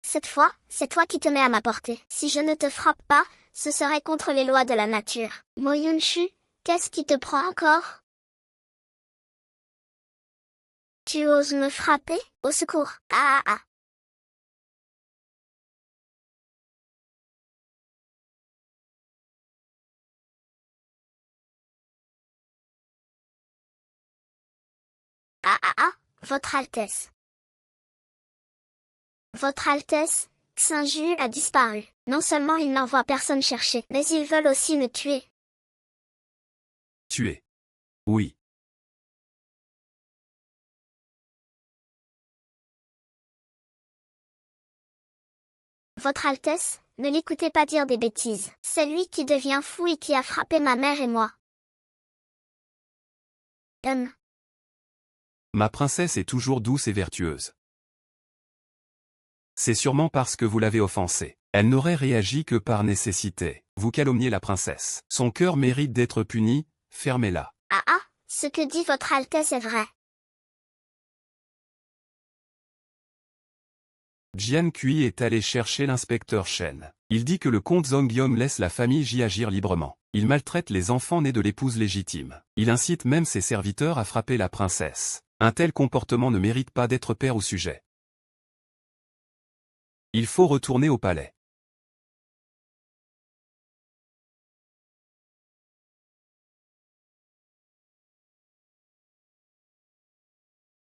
Cette fois, c'est toi qui te mets à ma portée. Si je ne te frappe pas, ce serait contre les lois de la nature. Moyunshu, qu'est-ce qui te prend encore? Tu oses me frapper? Au secours. Votre Altesse. Votre Altesse, Xinju a disparu. Non seulement ils n'envoient personne chercher, mais ils veulent aussi me tuer. Tuer. Oui. Votre Altesse, ne l'écoutez pas dire des bêtises. C'est lui qui devient fou et qui a frappé ma mère et moi. Ma princesse est toujours douce et vertueuse. C'est sûrement parce que vous l'avez offensée. Elle n'aurait réagi que par nécessité. Vous calomniez la princesse. Son cœur mérite d'être puni, fermez-la. Ce que dit votre Altesse est vrai. Jian Kui est allé chercher l'inspecteur Shen. Il dit que le comte Zonggyom laisse la famille Ji agir librement. Il maltraite les enfants nés de l'épouse légitime. Il incite même ses serviteurs à frapper la princesse. Un tel comportement ne mérite pas d'être père au sujet. Il faut retourner au palais.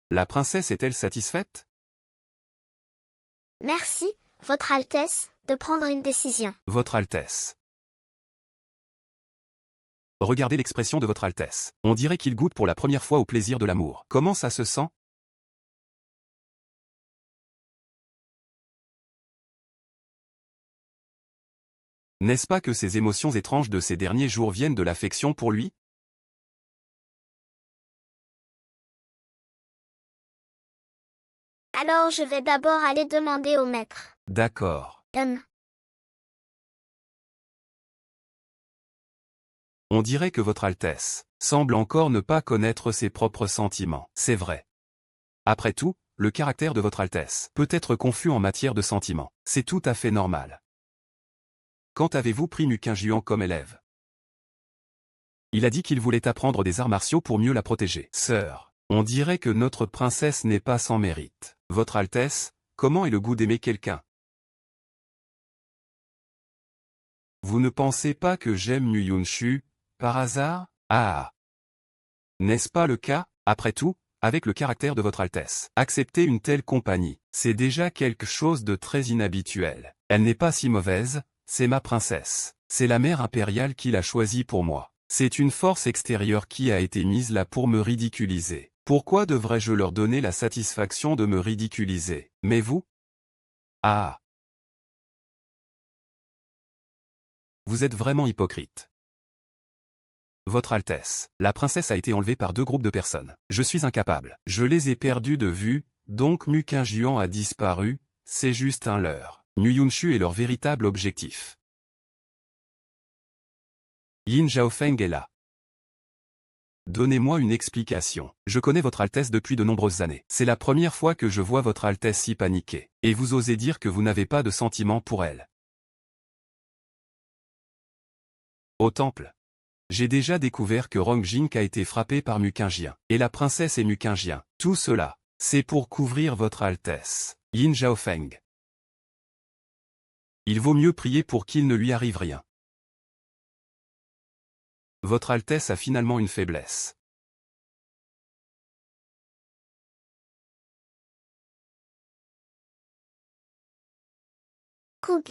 La princesse est-elle satisfaite? Merci, Votre Altesse, de prendre une décision. Votre Altesse. Regardez l'expression de Votre Altesse. On dirait qu'il goûte pour la première fois au plaisir de l'amour. Comment ça se sent? N'est-ce pas que ces émotions étranges de ces derniers jours viennent de l'affection pour lui? Alors je vais d'abord aller demander au maître. D'accord. On dirait que Votre Altesse semble encore ne pas connaître ses propres sentiments. C'est vrai. Après tout, le caractère de Votre Altesse peut être confus en matière de sentiments. C'est tout à fait normal. Quand avez-vous pris Muqingjian comme élève? Il a dit qu'il voulait apprendre des arts martiaux pour mieux la protéger. Sœur, on dirait que notre princesse n'est pas sans mérite. Votre Altesse, comment est le goût d'aimer quelqu'un? Vous ne pensez pas que j'aime Mu Yunshu, par hasard? Ah! N'est-ce pas le cas? Après tout, avec le caractère de Votre Altesse, accepter une telle compagnie, c'est déjà quelque chose de très inhabituel. Elle n'est pas si mauvaise, c'est ma princesse. C'est la mère impériale qui l'a choisie pour moi. C'est une force extérieure qui a été mise là pour me ridiculiser. Pourquoi devrais-je leur donner la satisfaction de me ridiculiser? Mais vous? Ah! Vous êtes vraiment hypocrite. Votre Altesse, la princesse a été enlevée par 2 groupes de personnes. Je suis incapable. Je les ai perdus de vue, donc Muqingjian a disparu, c'est juste un leurre. Mu Yunshu est leur véritable objectif. Yin Zhaofeng est là. Donnez-moi une explication. Je connais Votre Altesse depuis de nombreuses années. C'est la première fois que je vois Votre Altesse si paniquée. Et vous osez dire que vous n'avez pas de sentiment pour elle. Au temple. J'ai déjà découvert que Rongjing a été frappé par Muqingjian. Et la princesse et Muqingjian. Tout cela, c'est pour couvrir Votre Altesse. Yin Zhaofeng. Il vaut mieux prier pour qu'il ne lui arrive rien. Votre Altesse a finalement une faiblesse. Coug.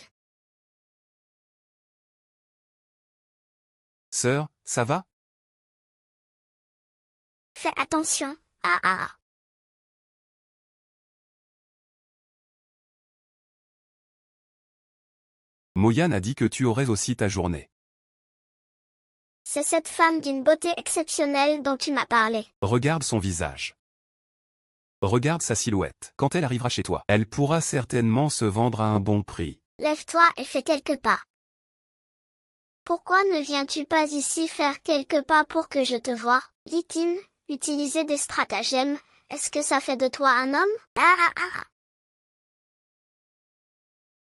Sœur, ça va? Fais attention. Ah ah. Moyan a dit que tu aurais aussi ta journée. C'est cette femme d'une beauté exceptionnelle dont tu m'as parlé. Regarde son visage. Regarde sa silhouette. Quand elle arrivera chez toi, elle pourra certainement se vendre à un bon prix. Lève-toi et fais quelques pas. Pourquoi ne viens-tu pas ici faire quelques pas pour que je te voie? Dit-il, utiliser des stratagèmes, est-ce que ça fait de toi un homme? Ah ah ah.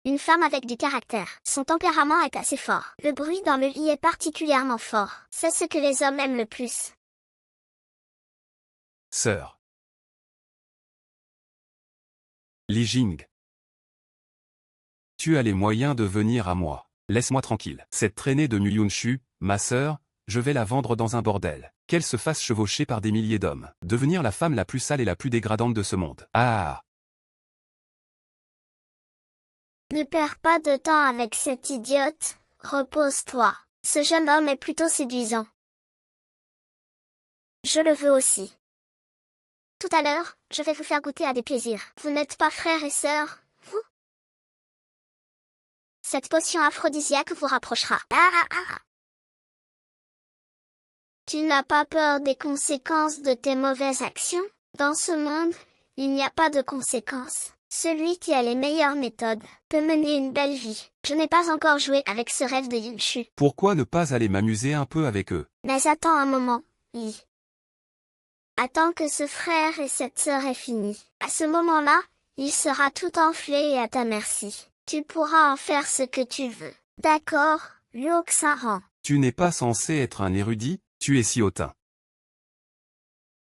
Une femme avec du caractère. Son tempérament est assez fort. Le bruit dans le lit est particulièrement fort. C'est ce que les hommes aiment le plus. Sœur. Li Jing. Tu as les moyens de venir à moi. Laisse-moi tranquille. Cette traînée de Mu Yunshu, ma sœur, je vais la vendre dans un bordel. Qu'elle se fasse chevaucher par des milliers d'hommes. Devenir la femme la plus sale et la plus dégradante de ce monde. Ah! Ne perds pas de temps avec cette idiote, repose-toi. Ce jeune homme est plutôt séduisant. Je le veux aussi. Tout à l'heure, je vais vous faire goûter à des plaisirs. Vous n'êtes pas frères et sœurs, vous? Cette potion aphrodisiaque vous rapprochera. Ah ah ah. Tu n'as pas peur des conséquences de tes mauvaises actions? Dans ce monde, il n'y a pas de conséquences. Celui qui a les meilleures méthodes peut mener une belle vie. Je n'ai pas encore joué avec ce rêve de Yunshu. Pourquoi ne pas aller m'amuser un peu avec eux? Mais attends un moment, Yi. Attends que ce frère et cette sœur aient fini. À ce moment-là, il sera tout enflé et à ta merci. Tu pourras en faire ce que tu veux. D'accord, Liu Xinran. Tu n'es pas censé être un érudit, tu es si hautain.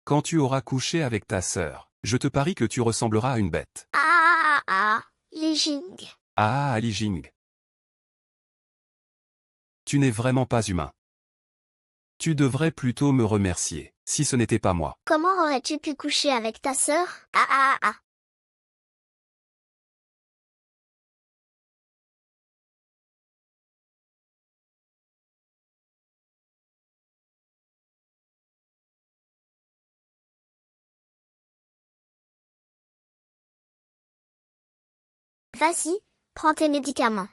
Quand tu auras couché avec ta sœur, je te parie que tu ressembleras à une bête. Li Jing. Ah, Li Jing. Tu n'es vraiment pas humain. Tu devrais plutôt me remercier, si ce n'était pas moi. Comment aurais-tu pu coucher avec ta sœur? Vas-y, prends tes médicaments.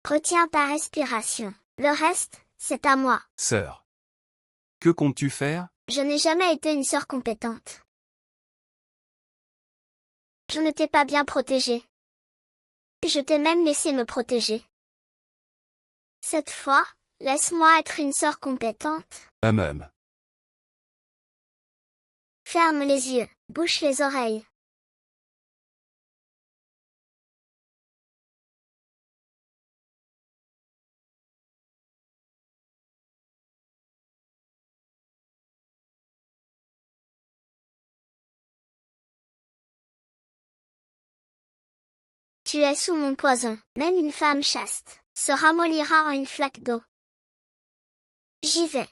Retiens ta respiration. Le reste, c'est à moi. Sœur. Que comptes-tu faire? Je n'ai jamais été une sœur compétente. Je ne t'ai pas bien protégée. Je t'ai même laissé me protéger. Cette fois, laisse-moi être une sœur compétente. Ferme les yeux, bouche les oreilles. Tu es sous mon poison. Même une femme chaste se ramollira en une flaque d'eau. J'y vais.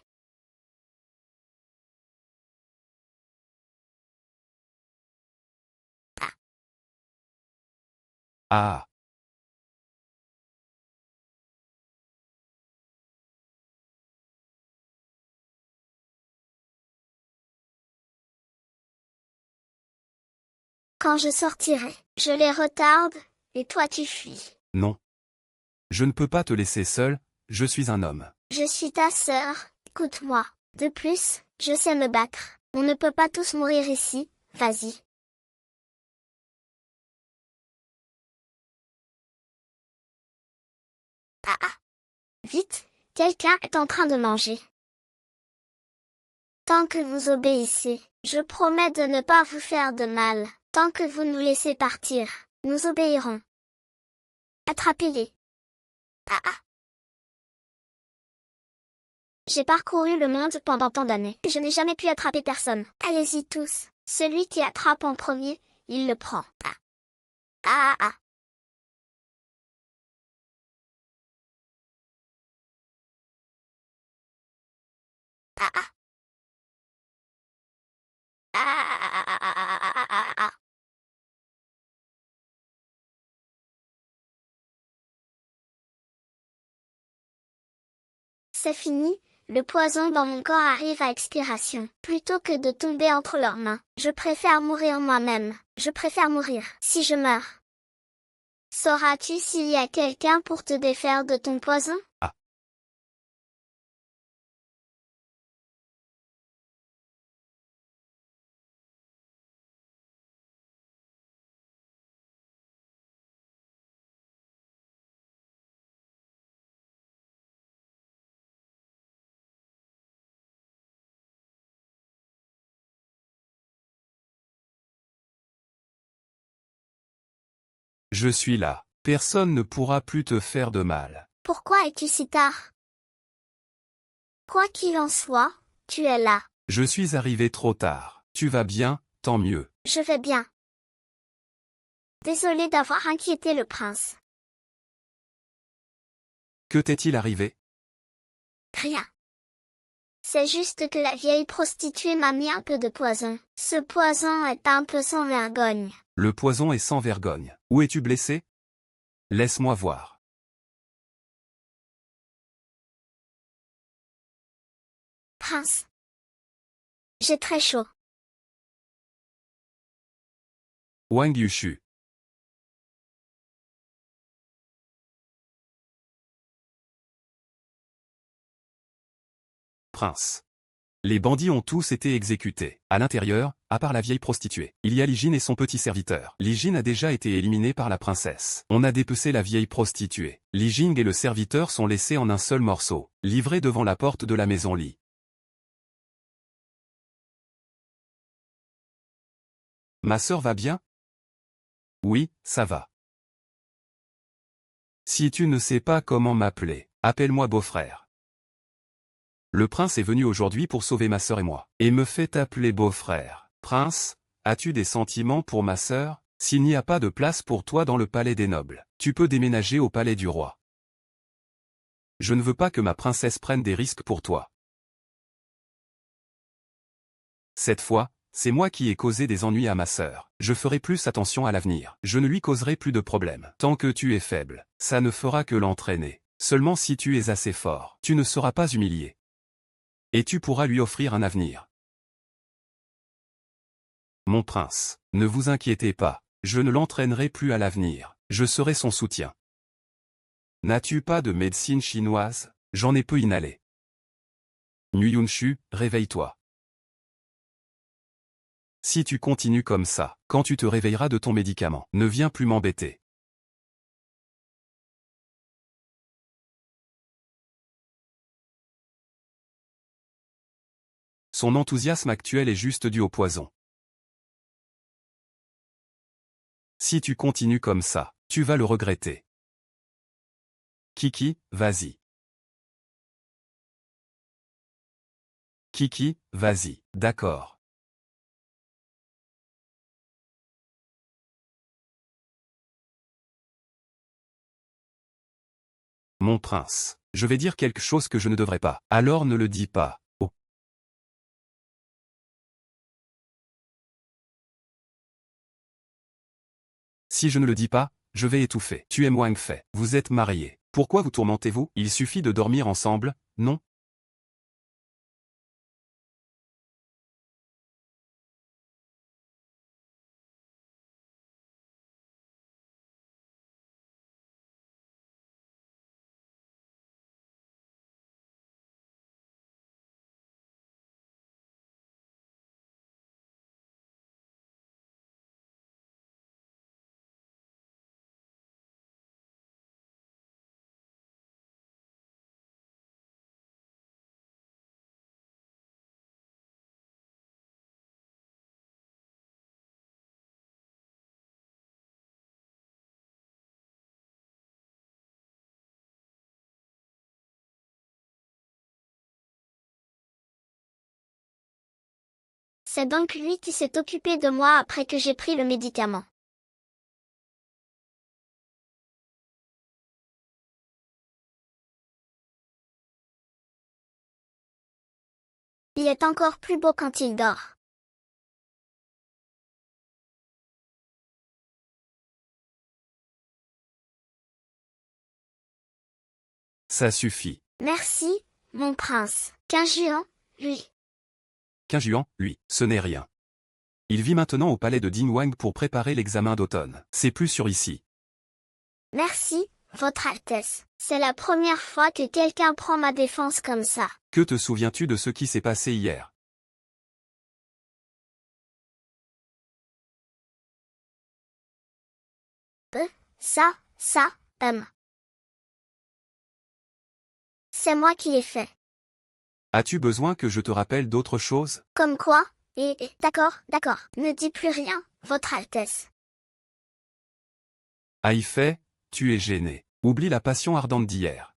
Ah. Quand je sortirai, je les retarde, et toi tu fuis. Non. Je ne peux pas te laisser seul, je suis un homme. Je suis ta sœur, écoute-moi. De plus, je sais me battre. On ne peut pas tous mourir ici, vas-y. Vite, quelqu'un est en train de manger. Tant que vous obéissez, je promets de ne pas vous faire de mal. Tant que vous nous laissez partir, nous obéirons. Attrapez-les. J'ai parcouru le monde pendant tant d'années. Je n'ai jamais pu attraper personne. Allez-y tous. Celui qui attrape en premier, il le prend. C'est fini, le poison dans mon corps arrive à expiration. Plutôt que de tomber entre leurs mains, je préfère mourir moi-même. Je préfère mourir. Si je meurs, sauras-tu s'il y a quelqu'un pour te défaire de ton poison? Je suis là. Personne ne pourra plus te faire de mal. Pourquoi es-tu si tard? Quoi qu'il en soit, tu es là. Je suis arrivé trop tard. Tu vas bien, tant mieux. Je vais bien. Désolé d'avoir inquiété le prince. Que t'est-il arrivé? Rien. C'est juste que la vieille prostituée m'a mis un peu de poison. Ce poison est un peu sans vergogne. Le poison est sans vergogne. Où es-tu blessé? Laisse-moi voir. Prince. J'ai très chaud. Wang Yushu. Prince. Les bandits ont tous été exécutés. À l'intérieur, à part la vieille prostituée, il y a Li Jin et son petit serviteur. Li Jin a déjà été éliminé par la princesse. On a dépecé la vieille prostituée. Li Jing et le serviteur sont laissés en un seul morceau, livrés devant la porte de la maison Li. Ma sœur va bien? Oui, ça va. Si tu ne sais pas comment m'appeler, appelle-moi beau-frère. Le prince est venu aujourd'hui pour sauver ma sœur et moi, et me fait appeler beau-frère. Prince, as-tu des sentiments pour ma sœur? S'il n'y a pas de place pour toi dans le palais des nobles, tu peux déménager au palais du roi. Je ne veux pas que ma princesse prenne des risques pour toi. Cette fois, c'est moi qui ai causé des ennuis à ma sœur. Je ferai plus attention à l'avenir. Je ne lui causerai plus de problèmes. Tant que tu es faible, ça ne fera que l'entraîner. Seulement si tu es assez fort, tu ne seras pas humilié. Et tu pourras lui offrir un avenir. Mon prince, ne vous inquiétez pas, je ne l'entraînerai plus à l'avenir, je serai son soutien. N'as-tu pas de médecine chinoise? J'en ai peu inhalé. Nuyunshu, réveille-toi. Si tu continues comme ça, quand tu te réveilleras de ton médicament, ne viens plus m'embêter. Son enthousiasme actuel est juste dû au poison. Si tu continues comme ça, tu vas le regretter. Kiki, vas-y. Kiki, vas-y, d'accord. Mon prince, je vais dire quelque chose que je ne devrais pas. Alors ne le dis pas. Oh. Si je ne le dis pas, je vais étouffer. Tu aimes Wang Fei. Vous êtes mariés. Pourquoi vous tourmentez-vous? Il suffit de dormir ensemble, non? C'est donc lui qui s'est occupé de moi après que j'ai pris le médicament. Il est encore plus beau quand il dort. Ça suffit. Merci, mon prince. 15 juin, lui. 15 juan, lui, ce n'est rien. Il vit maintenant au palais de Dingwang pour préparer l'examen d'automne. C'est plus sûr ici. Merci, Votre Altesse. C'est la première fois que quelqu'un prend ma défense comme ça. Que te souviens-tu de ce qui s'est passé hier? Ça, c'est moi qui l'ai fait. As-tu besoin que je te rappelle d'autres choses? Comme quoi? D'accord, ne dis plus rien, Votre Altesse. Haïfei, tu es gêné. Oublie la passion ardente d'hier.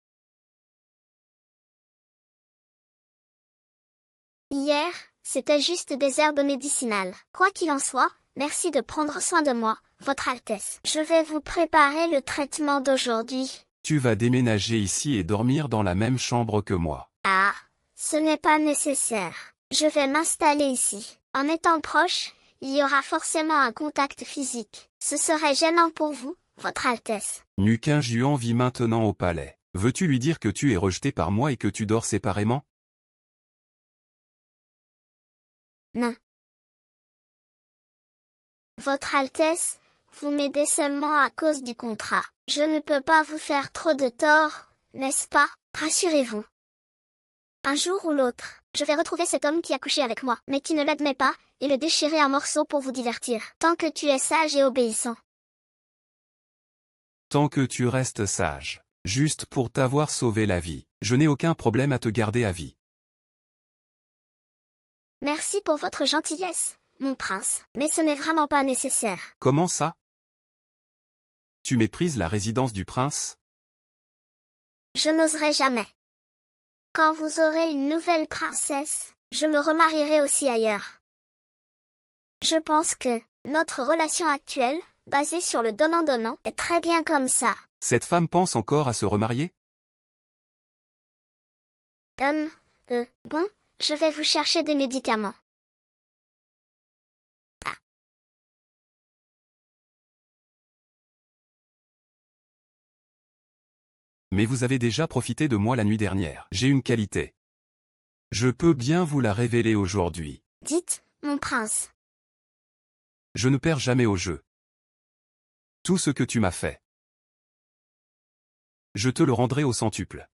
Hier, c'était juste des herbes médicinales. Quoi qu'il en soit, merci de prendre soin de moi, Votre Altesse. Je vais vous préparer le traitement d'aujourd'hui. Tu vas déménager ici et dormir dans la même chambre que moi. Ah, ce n'est pas nécessaire. Je vais m'installer ici. En étant proche, il y aura forcément un contact physique. Ce serait gênant pour vous, Votre Altesse. Nuqin Juan vit maintenant au palais. Veux-tu lui dire que tu es rejeté par moi et que tu dors séparément? Non. Votre Altesse, vous m'aidez seulement à cause du contrat. Je ne peux pas vous faire trop de tort, n'est-ce pas? Rassurez-vous. Un jour ou l'autre, je vais retrouver cet homme qui a couché avec moi, mais qui ne l'admet pas, et le déchirer en morceaux pour vous divertir. Tant que tu es sage et obéissant. Tant que tu restes sage. Juste pour t'avoir sauvé la vie. Je n'ai aucun problème à te garder à vie. Merci pour votre gentillesse, mon prince, mais ce n'est vraiment pas nécessaire. Comment ça? Tu méprises la résidence du prince? Je n'oserai jamais. Quand vous aurez une nouvelle princesse, je me remarierai aussi ailleurs. Je pense que notre relation actuelle, basée sur le donnant-donnant, est très bien comme ça. Cette femme pense encore à se remarier? Bon, je vais vous chercher des médicaments. Ah. Mais vous avez déjà profité de moi la nuit dernière. J'ai une qualité. Je peux bien vous la révéler aujourd'hui. Dites, mon prince. Je ne perds jamais au jeu. Tout ce que tu m'as fait, je te le rendrai au centuple.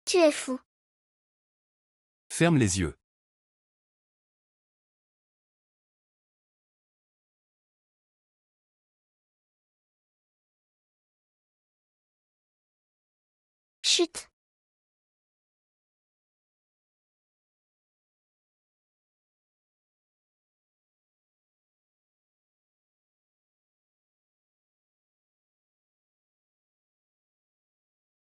Tu es fou. Ferme les yeux. Chut.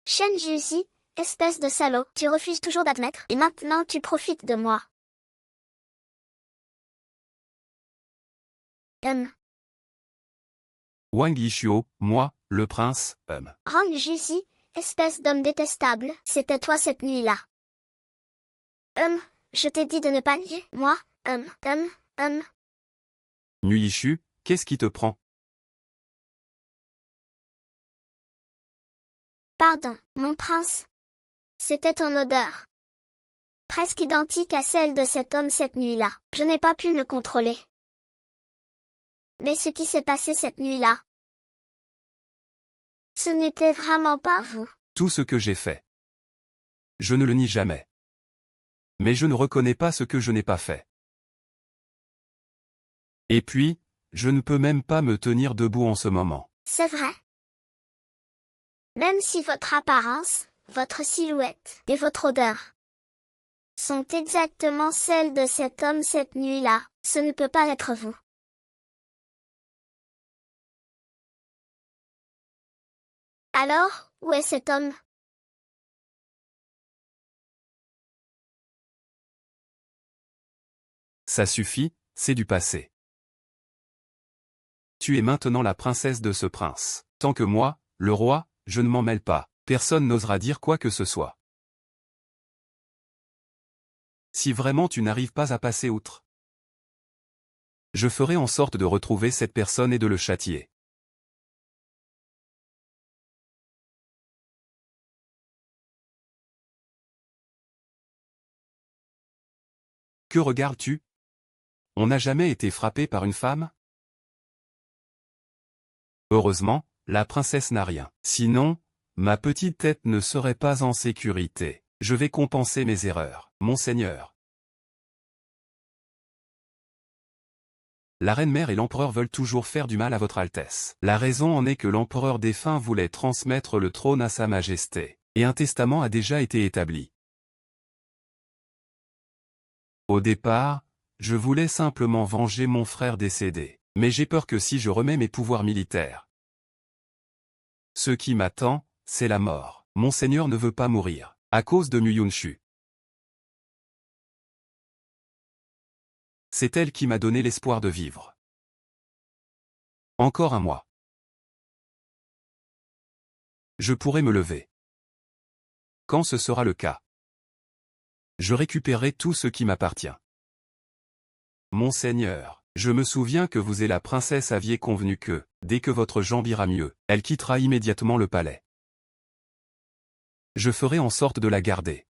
Shen Juzi, espèce de salaud, tu refuses toujours d'admettre, et maintenant tu profites de moi. Wang Yishuo, moi, le prince, Rang Juzi, espèce d'homme détestable, c'était toi cette nuit-là. Je t'ai dit de ne pas nier, moi, Nuishu, qu'est-ce qui te prend? Pardon, mon prince. C'était ton odeur. Presque identique à celle de cet homme cette nuit-là. Je n'ai pas pu me contrôler. Mais ce qui s'est passé cette nuit-là, ce n'était vraiment pas vous. Tout ce que j'ai fait, je ne le nie jamais. Mais je ne reconnais pas ce que je n'ai pas fait. Et puis, je ne peux même pas me tenir debout en ce moment. C'est vrai. Même si votre apparence, votre silhouette et votre odeur sont exactement celles de cet homme cette nuit-là, ce ne peut pas être vous. Alors, où est cet homme? Ça suffit, c'est du passé. Tu es maintenant la princesse de ce prince. Tant que moi, le roi, je ne m'en mêle pas. Personne n'osera dire quoi que ce soit. Si vraiment tu n'arrives pas à passer outre, je ferai en sorte de retrouver cette personne et de le châtier. Que regardes-tu? On n'a jamais été frappé par une femme? Heureusement, la princesse n'a rien. Sinon, ma petite tête ne serait pas en sécurité. Je vais compenser mes erreurs, monseigneur. La reine-mère et l'empereur veulent toujours faire du mal à votre Altesse. La raison en est que l'empereur défunt voulait transmettre le trône à sa majesté, et un testament a déjà été établi. Au départ, je voulais simplement venger mon frère décédé, mais j'ai peur que si je remets mes pouvoirs militaires, ce qui m'attend, c'est la mort. Monseigneur ne veut pas mourir, à cause de Muyunshu. C'est elle qui m'a donné l'espoir de vivre. Encore un mois. Je pourrai me lever. Quand ce sera le cas, je récupérerai tout ce qui m'appartient. Monseigneur, je me souviens que vous et la princesse aviez convenu que, dès que votre jambe ira mieux, elle quittera immédiatement le palais. Je ferai en sorte de la garder.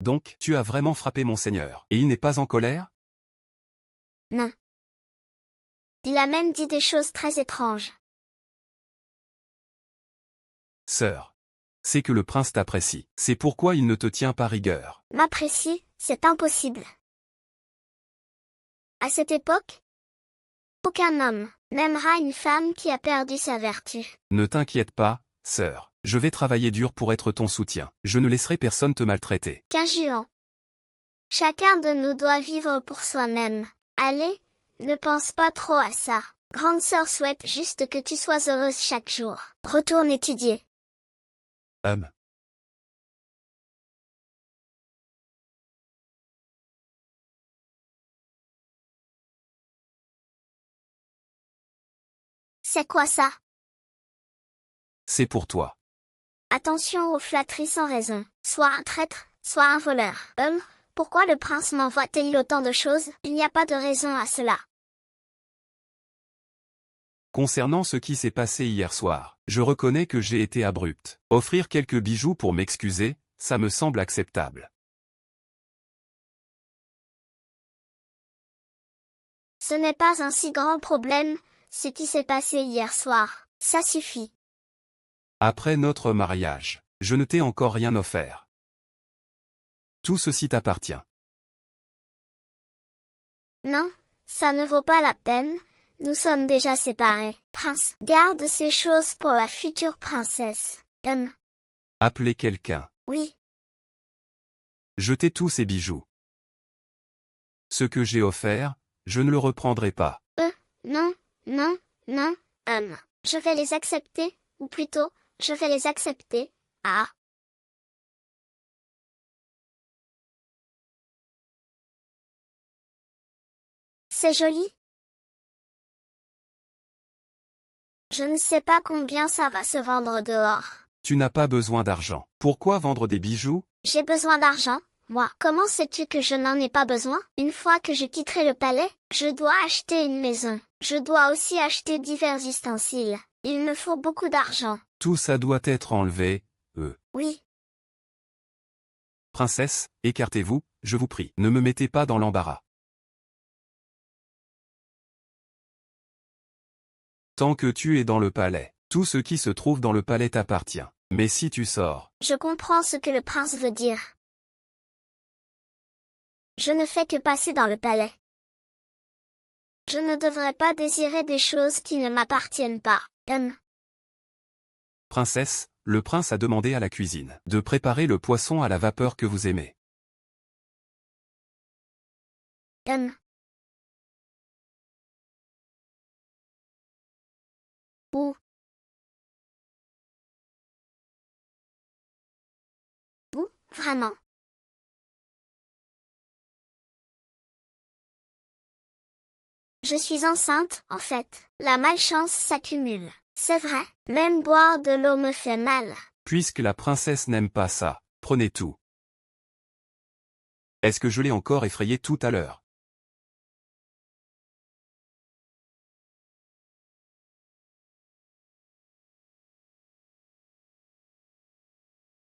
Donc, tu as vraiment frappé Monseigneur, et il n'est pas en colère? Non. Il a même dit des choses très étranges. Sœur, c'est que le prince t'apprécie. C'est pourquoi il ne te tient pas rigueur. M'apprécier, c'est impossible. À cette époque, aucun homme n'aimera une femme qui a perdu sa vertu. Ne t'inquiète pas, sœur. Je vais travailler dur pour être ton soutien. Je ne laisserai personne te maltraiter. Qu'un juan. Chacun de nous doit vivre pour soi-même. Allez, ne pense pas trop à ça. Grande sœur souhaite juste que tu sois heureuse chaque jour. Retourne étudier. C'est quoi ça? C'est pour toi. Attention aux flatteries sans raison. Soit un traître, soit un voleur. Pourquoi le prince m'envoie-t-il autant de choses? Il n'y a pas de raison à cela. Concernant ce qui s'est passé hier soir, je reconnais que j'ai été abrupte. Offrir quelques bijoux pour m'excuser, ça me semble acceptable. Ce n'est pas un si grand problème, ce qui s'est passé hier soir. Ça suffit. Après notre mariage, je ne t'ai encore rien offert. Tout ceci t'appartient. Non, ça ne vaut pas la peine. Nous sommes déjà séparés. Prince, garde ces choses pour la future princesse. Appeler quelqu'un. Oui. Jeter tous ces bijoux. Ce que j'ai offert, je ne le reprendrai pas. Non, non, non, je vais les accepter, ou plutôt, je vais les accepter. Ah. C'est joli. Je ne sais pas combien ça va se vendre dehors. Tu n'as pas besoin d'argent. Pourquoi vendre des bijoux? J'ai besoin d'argent, moi. Comment sais-tu que je n'en ai pas besoin? Une fois que je quitterai le palais, je dois acheter une maison. Je dois aussi acheter divers ustensiles. Il me faut beaucoup d'argent. Tout ça doit être enlevé, Oui. Princesse, écartez-vous, je vous prie. Ne me mettez pas dans l'embarras. Tant que tu es dans le palais, tout ce qui se trouve dans le palais t'appartient. Mais si tu sors... Je comprends ce que le prince veut dire. Je ne fais que passer dans le palais. Je ne devrais pas désirer des choses qui ne m'appartiennent pas. Princesse, le prince a demandé à la cuisine de préparer le poisson à la vapeur que vous aimez. Où? Où, vraiment? Je suis enceinte, en fait. La malchance s'accumule. C'est vrai, même boire de l'eau me fait mal. Puisque la princesse n'aime pas ça, prenez tout. Est-ce que je l'ai encore effrayé tout à l'heure?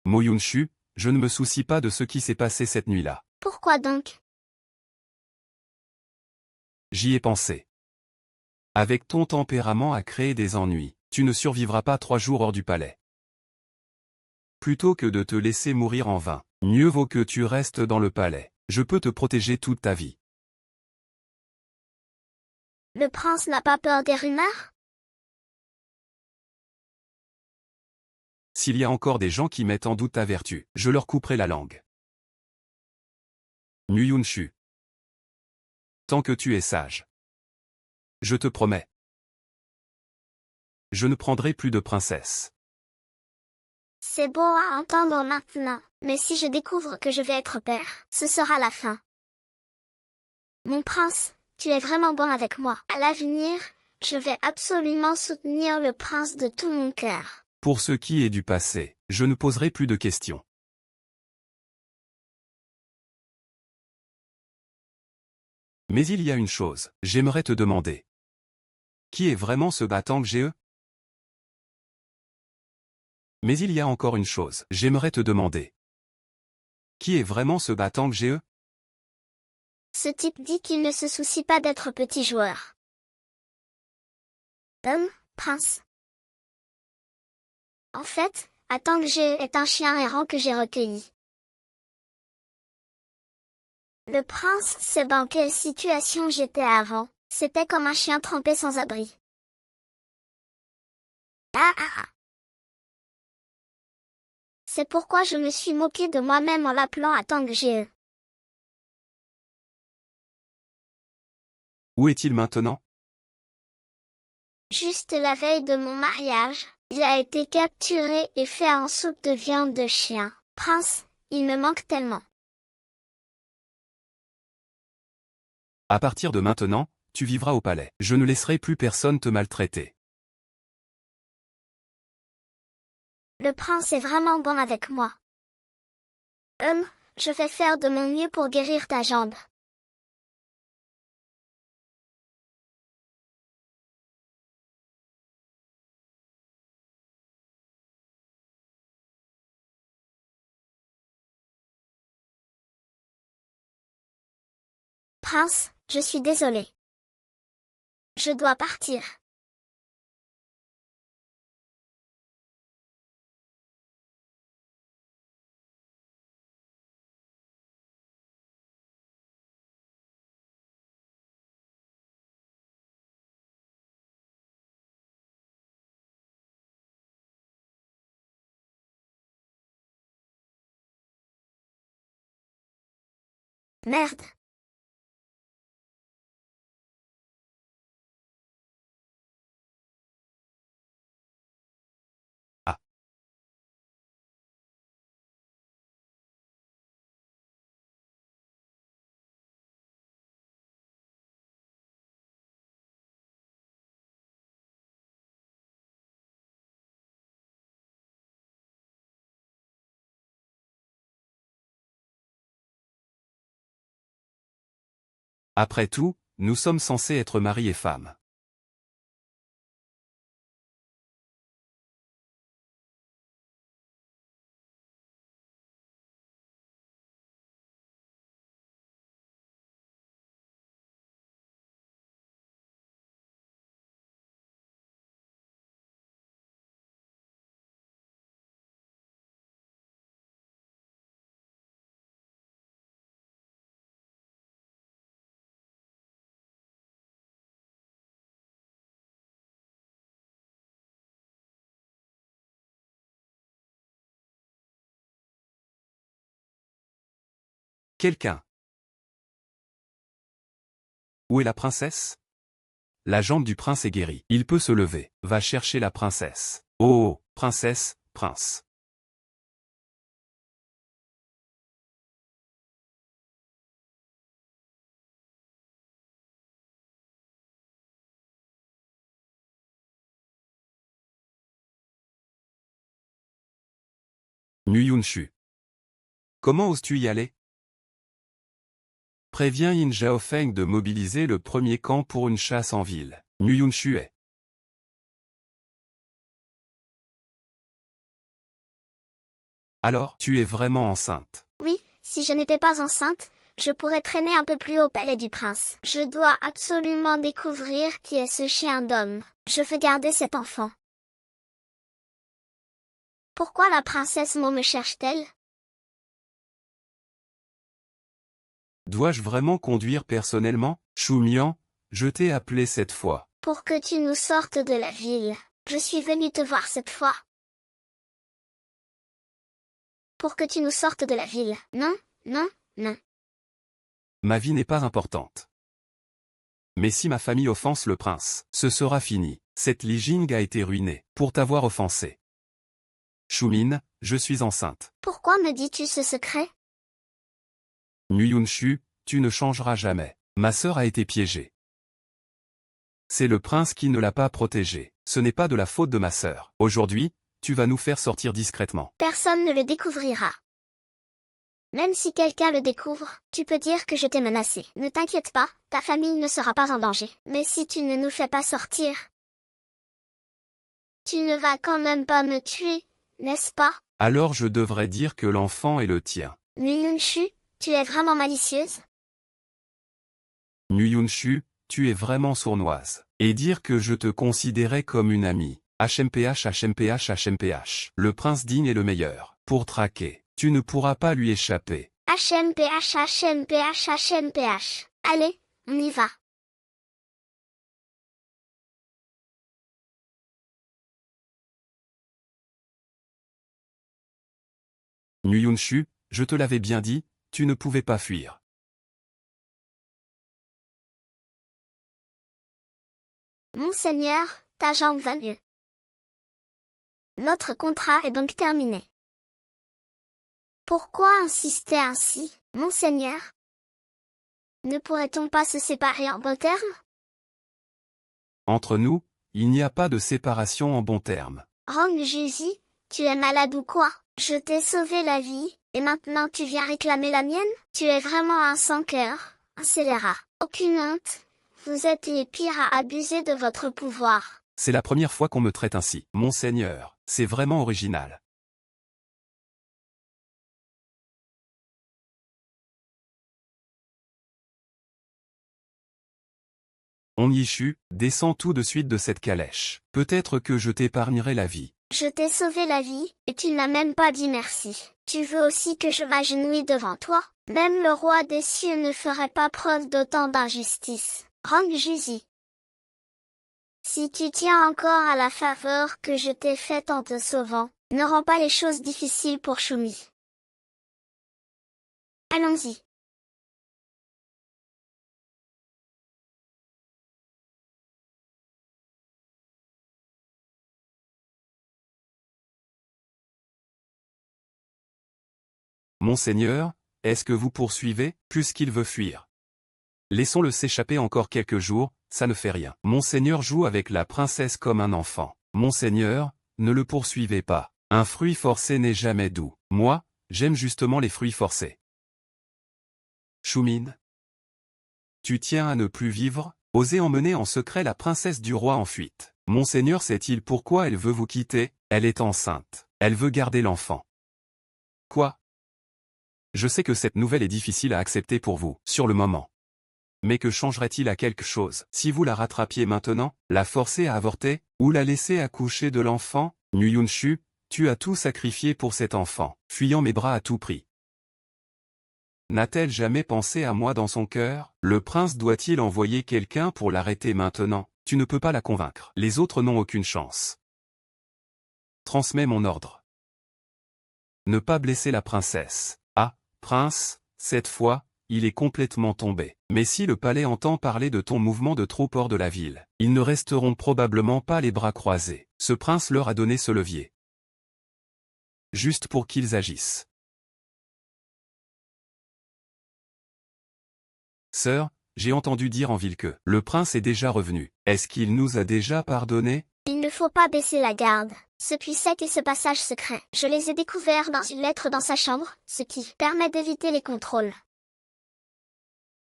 Mo Yunshu, je ne me soucie pas de ce qui s'est passé cette nuit-là. Pourquoi donc? J'y ai pensé. Avec ton tempérament à créer des ennuis, tu ne survivras pas 3 jours hors du palais. Plutôt que de te laisser mourir en vain, mieux vaut que tu restes dans le palais. Je peux te protéger toute ta vie. Le prince n'a pas peur des rumeurs? S'il y a encore des gens qui mettent en doute ta vertu, je leur couperai la langue. Yunshu. Tant que tu es sage. Je te promets. Je ne prendrai plus de princesse. C'est beau à entendre maintenant, mais si je découvre que je vais être père, ce sera la fin. Mon prince, tu es vraiment bon avec moi. À l'avenir, je vais absolument soutenir le prince de tout mon cœur. Pour ce qui est du passé, je ne poserai plus de questions. Mais il y a une chose, j'aimerais te demander. Qui est vraiment ce Batang Ge? Mais il y a encore une chose, j'aimerais te demander. Qui est vraiment ce Batang Ge? Ce type dit qu'il ne se soucie pas d'être petit joueur. Prince. En fait, Atang Ge est un chien errant que j'ai recueilli. Le prince sait dans quelle situation j'étais avant. C'était comme un chien trempé sans abri. C'est pourquoi je me suis moqué de moi-même en l'appelant Atang Ge. Où est-il maintenant? Juste la veille de mon mariage, il a été capturé et fait en soupe de viande de chien. Prince, il me manque tellement. À partir de maintenant, tu vivras au palais. Je ne laisserai plus personne te maltraiter. Le prince est vraiment bon avec moi. Je vais faire de mon mieux pour guérir ta jambe. Prince, je suis désolée. Je dois partir. Merde. Ah. Après tout, nous sommes censés être mari et femme. Quelqu'un. Où est la princesse? La jambe du prince est guérie. Il peut se lever. Va chercher la princesse. Oh, princesse, prince. Nuyunshu. Comment oses-tu y aller? Préviens Yin Zhaofeng de mobiliser le premier camp pour une chasse en ville. Nuyunshu est. Alors, tu es vraiment enceinte. Oui, si je n'étais pas enceinte, je pourrais traîner un peu plus au palais du prince. Je dois absolument découvrir qui est ce chien d'homme. Je veux garder cet enfant. Pourquoi la princesse Mo me cherche-t-elle? Dois-je vraiment conduire personnellement? Choumian, je t'ai appelé cette fois. Pour que tu nous sortes de la ville. Je suis venue te voir cette fois. Pour que tu nous sortes de la ville. Non, non, non. Ma vie n'est pas importante. Mais si ma famille offense le prince, ce sera fini. Cette Li Jing a été ruinée, pour t'avoir offensé. Shumin, je suis enceinte. Pourquoi me dis-tu ce secret? Nuyunshu, tu ne changeras jamais. Ma sœur a été piégée. C'est le prince qui ne l'a pas protégée. Ce n'est pas de la faute de ma sœur. Aujourd'hui, tu vas nous faire sortir discrètement. Personne ne le découvrira. Même si quelqu'un le découvre, tu peux dire que je t'ai menacé. Ne t'inquiète pas, ta famille ne sera pas en danger. Mais si tu ne nous fais pas sortir, tu ne vas quand même pas me tuer, n'est-ce pas? Alors je devrais dire que l'enfant est le tien. Nuyunshu, tu es vraiment malicieuse? Nuyunshu, tu es vraiment sournoise. Et dire que je te considérais comme une amie. HMPH HMPH HMPH. Le prince digne est le meilleur. Pour traquer, tu ne pourras pas lui échapper. HMPH HMPH HMPH. Allez, on y va. Nuyunshu, je te l'avais bien dit, tu ne pouvais pas fuir. Monseigneur, ta jambe va mieux. Notre contrat est donc terminé. Pourquoi insister ainsi, Monseigneur? Ne pourrait-on pas se séparer en bons termes? Entre nous, il n'y a pas de séparation en bons termes. Rong Juzi, tu es malade ou quoi? Je t'ai sauvé la vie, et maintenant tu viens réclamer la mienne? Tu es vraiment un sans-cœur, un scélérat. Aucune honte. Vous êtes les pires à abuser de votre pouvoir. C'est la première fois qu'on me traite ainsi. Monseigneur, c'est vraiment original. Onyishu, descends tout de suite de cette calèche. Peut-être que je t'épargnerai la vie. Je t'ai sauvé la vie, et tu n'as même pas dit merci. Tu veux aussi que je m'agenouille devant toi? Même le roi des cieux ne ferait pas preuve d'autant d'injustice. Rong Juzi. Si tu tiens encore à la faveur que je t'ai faite en te sauvant, ne rends pas les choses difficiles pour Shumi. Allons-y. Monseigneur, est-ce que vous poursuivez, puisqu'il veut fuir? Laissons-le s'échapper encore quelques jours, ça ne fait rien. Monseigneur joue avec la princesse comme un enfant. Monseigneur, ne le poursuivez pas. Un fruit forcé n'est jamais doux. Moi, j'aime justement les fruits forcés. Shumin. Tu tiens à ne plus vivre? Osez emmener en secret la princesse du roi en fuite. Monseigneur sait-il pourquoi elle veut vous quitter? Elle est enceinte. Elle veut garder l'enfant. Quoi? Je sais que cette nouvelle est difficile à accepter pour vous, sur le moment. Mais que changerait-il à quelque chose si vous la rattrapiez maintenant, la forcer à avorter, ou la laisser accoucher de l'enfant? Nuyunshu, tu as tout sacrifié pour cet enfant, fuyant mes bras à tout prix. N'a-t-elle jamais pensé à moi dans son cœur? Le prince doit-il envoyer quelqu'un pour l'arrêter maintenant? Tu ne peux pas la convaincre. Les autres n'ont aucune chance. Transmets mon ordre. Ne pas blesser la princesse. Ah, prince, cette fois, il est complètement tombé. Mais si le palais entend parler de ton mouvement de troupes hors de la ville, ils ne resteront probablement pas les bras croisés. Ce prince leur a donné ce levier. Juste pour qu'ils agissent. Sœur, j'ai entendu dire en ville que le prince est déjà revenu. Est-ce qu'il nous a déjà pardonné? Il ne faut pas baisser la garde. Ce puits sec et ce passage secret, je les ai découverts dans une lettre dans sa chambre, ce qui permet d'éviter les contrôles.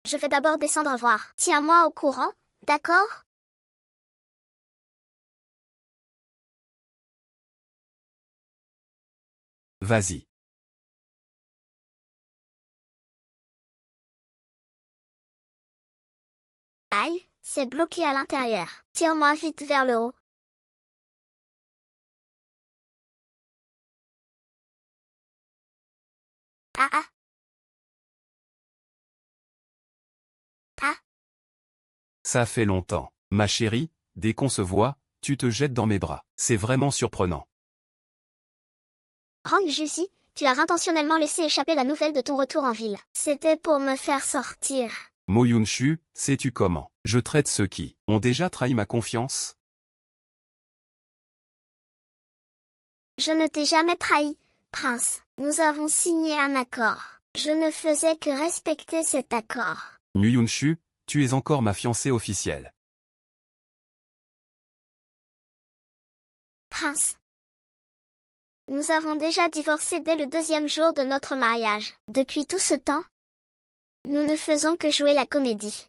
Je vais d'abord descendre voir. Tiens-moi au courant, d'accord? Vas-y. Aïe, c'est bloqué à l'intérieur. Tire-moi vite vers le haut. Ah ah. Ah. Ça fait longtemps. Ma chérie, dès qu'on se voit, tu te jettes dans mes bras. C'est vraiment surprenant. Rong Jusi, tu as intentionnellement laissé échapper la nouvelle de ton retour en ville. C'était pour me faire sortir. Moyunshu, sais-tu comment je traite ceux qui ont déjà trahi ma confiance? Je ne t'ai jamais trahi, prince. Nous avons signé un accord. Je ne faisais que respecter cet accord. Nuyunshu, tu es encore ma fiancée officielle. Prince. Nous avons déjà divorcé dès le 2e jour de notre mariage. Depuis tout ce temps, nous ne faisons que jouer la comédie.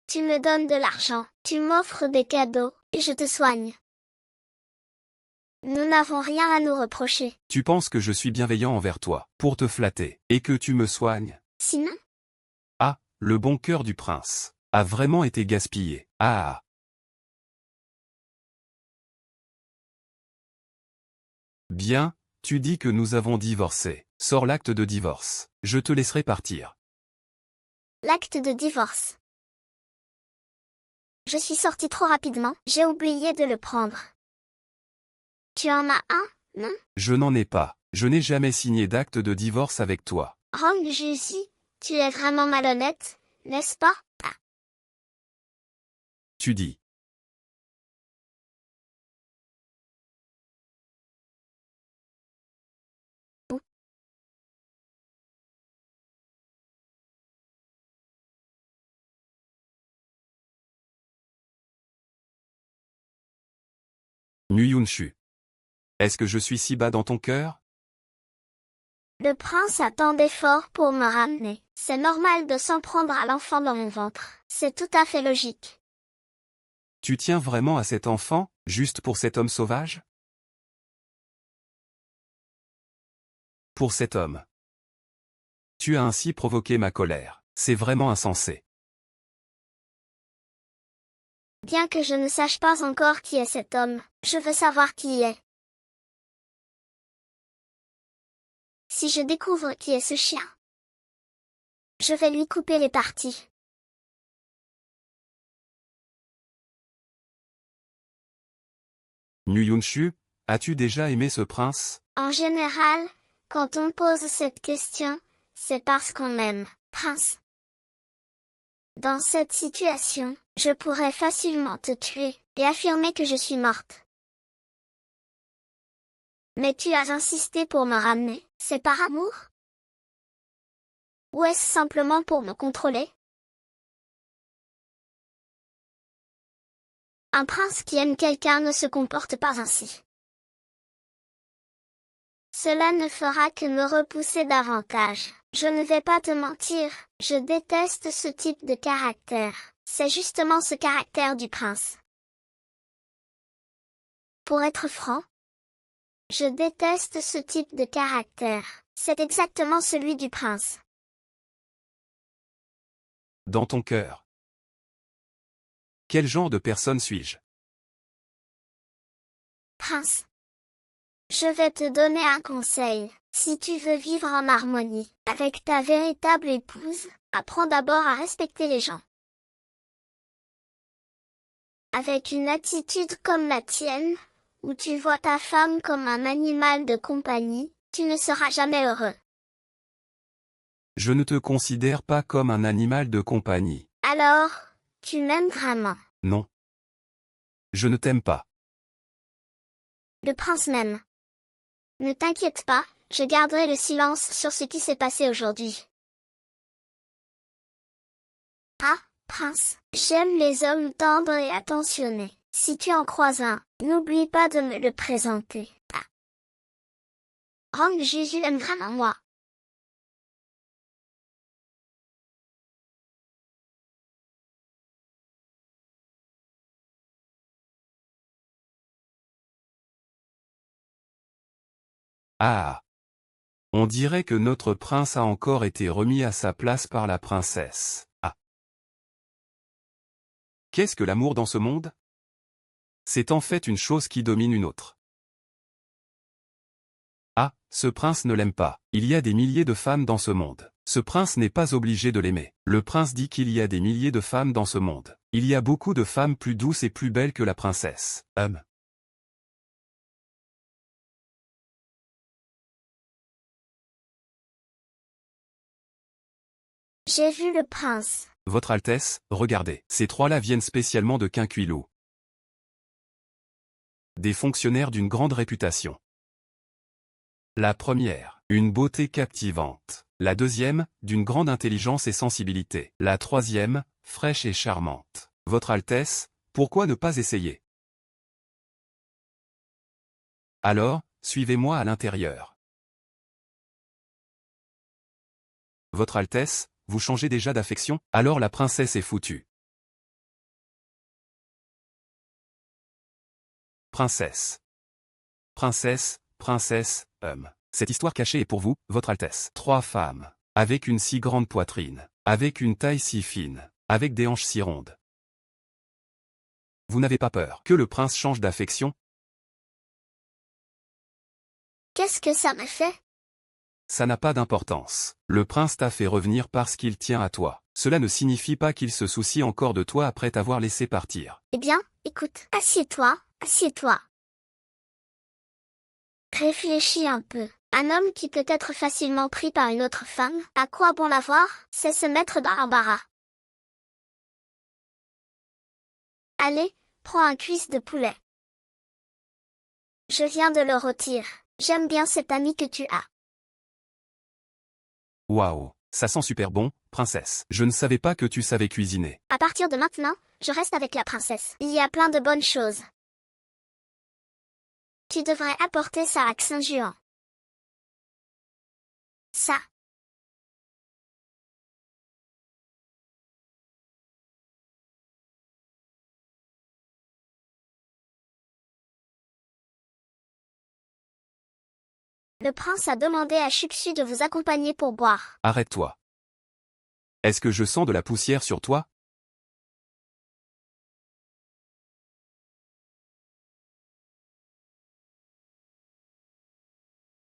Tu me donnes de l'argent, tu m'offres des cadeaux, et je te soigne. Nous n'avons rien à nous reprocher. Tu penses que je suis bienveillant envers toi, pour te flatter, et que tu me soignes? Sinon? Ah, le bon cœur du prince a vraiment été gaspillé. Ah. Bien, tu dis que nous avons divorcé. Sors l'acte de divorce. Je te laisserai partir. L'acte de divorce. Je suis sortie trop rapidement, j'ai oublié de le prendre. Tu en as un, non? Je n'en ai pas. Je n'ai jamais signé d'acte de divorce avec toi. Rong Jusi, tu es vraiment malhonnête, n'est-ce pas? Ah. tu dis. Nuyunshu. Est-ce que je suis si bas dans ton cœur? Le prince a tant d'efforts pour me ramener. C'est normal de s'en prendre à l'enfant dans mon ventre. C'est tout à fait logique. Tu tiens vraiment à cet enfant, juste pour cet homme sauvage? Pour cet homme. Tu as ainsi provoqué ma colère. C'est vraiment insensé. Bien que je ne sache pas encore qui est cet homme, je veux savoir qui il est. Si je découvre qui est ce chien, je vais lui couper les parties. Nuyunshu, as-tu déjà aimé ce prince? En général, quand on pose cette question, c'est parce qu'on aime, prince. Dans cette situation, je pourrais facilement te tuer et affirmer que je suis morte. Mais tu as insisté pour me ramener, c'est par amour? Ou est-ce simplement pour me contrôler? Un prince qui aime quelqu'un ne se comporte pas ainsi. Cela ne fera que me repousser davantage. Je ne vais pas te mentir, je déteste ce type de caractère. C'est justement ce caractère du prince. Pour être franc, je déteste ce type de caractère. C'est exactement celui du prince. Dans ton cœur. Quel genre de personne suis-je? Prince, je vais te donner un conseil. Si tu veux vivre en harmonie avec ta véritable épouse, apprends d'abord à respecter les gens. Avec une attitude comme la tienne, où tu vois ta femme comme un animal de compagnie, tu ne seras jamais heureux. Je ne te considère pas comme un animal de compagnie. Alors, tu m'aimes vraiment. Non. Je ne t'aime pas. Le prince m'aime. Ne t'inquiète pas, je garderai le silence sur ce qui s'est passé aujourd'hui. Ah, prince, j'aime les hommes tendres et attentionnés. Si tu en croises un, n'oublie pas de me le présenter. Ah. Rang Jésus aime vraiment moi. Ah. On dirait que notre prince a encore été remis à sa place par la princesse. Ah. Qu'est-ce que l'amour dans ce monde? C'est en fait une chose qui domine une autre. Ah, ce prince ne l'aime pas. Il y a des milliers de femmes dans ce monde. Ce prince n'est pas obligé de l'aimer. Le prince dit qu'il y a des milliers de femmes dans ce monde. Il y a beaucoup de femmes plus douces et plus belles que la princesse. J'ai vu le prince. Votre Altesse, regardez, ces trois-là viennent spécialement de Quinquilou. Des fonctionnaires d'une grande réputation. La première, une beauté captivante. La deuxième, d'une grande intelligence et sensibilité. La troisième, fraîche et charmante. Votre Altesse, pourquoi ne pas essayer? Alors, suivez-moi à l'intérieur. Votre Altesse, vous changez déjà d'affection? Alors la princesse est foutue. Princesse. Princesse, princesse, Cette histoire cachée est pour vous, votre Altesse. 3 femmes. Avec une si grande poitrine. Avec une taille si fine. Avec des hanches si rondes. Vous n'avez pas peur que le prince change d'affection? Qu'est-ce que ça me fait? Ça n'a pas d'importance. Le prince t'a fait revenir parce qu'il tient à toi. Cela ne signifie pas qu'il se soucie encore de toi après t'avoir laissé partir. Eh bien, écoute, assieds-toi, assieds-toi. Réfléchis un peu. Un homme qui peut être facilement pris par une autre femme, à quoi bon l'avoir? C'est se mettre dans l'embarras. Allez, prends un cuisse de poulet. Je viens de le rôtir. J'aime bien cet ami que tu as. Waouh, ça sent super bon, princesse. Je ne savais pas que tu savais cuisiner. À partir de maintenant, je reste avec la princesse. Il y a plein de bonnes choses. Tu devrais apporter ça à Saint-Juan. Ça. Le prince a demandé à Chuksu de vous accompagner pour boire. Arrête-toi. Est-ce que je sens de la poussière sur toi?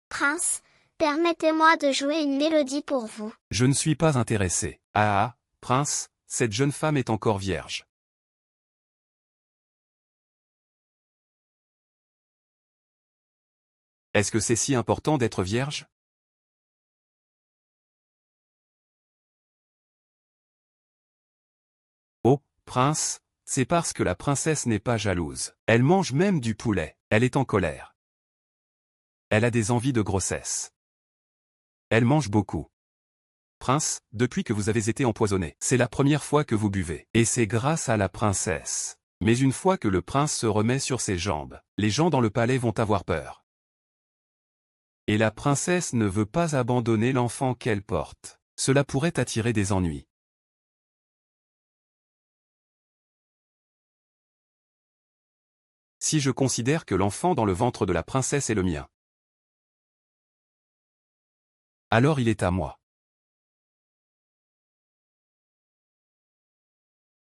Prince, permettez-moi de jouer une mélodie pour vous. Je ne suis pas intéressé. Ah, prince, cette jeune femme est encore vierge. Est-ce que c'est si important d'être vierge? Oh, prince, c'est parce que la princesse n'est pas jalouse. Elle mange même du poulet. Elle est en colère. Elle a des envies de grossesse. Elle mange beaucoup. Prince, depuis que vous avez été empoisonné, c'est la première fois que vous buvez. Et c'est grâce à la princesse. Mais une fois que le prince se remet sur ses jambes, les gens dans le palais vont avoir peur. Et la princesse ne veut pas abandonner l'enfant qu'elle porte. Cela pourrait attirer des ennuis. Si je considère que l'enfant dans le ventre de la princesse est le mien, alors il est à moi.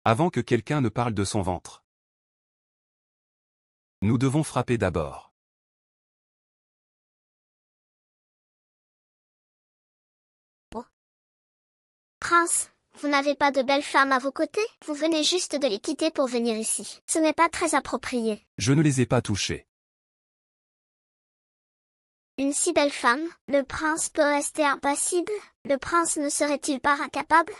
Avant que quelqu'un ne parle de son ventre, nous devons frapper d'abord. Prince, vous n'avez pas de belle femme à vos côtés? Vous venez juste de les quitter pour venir ici. Ce n'est pas très approprié. Je ne les ai pas touchés. Une si belle femme, le prince peut rester impassible? Le prince ne serait-il pas incapable?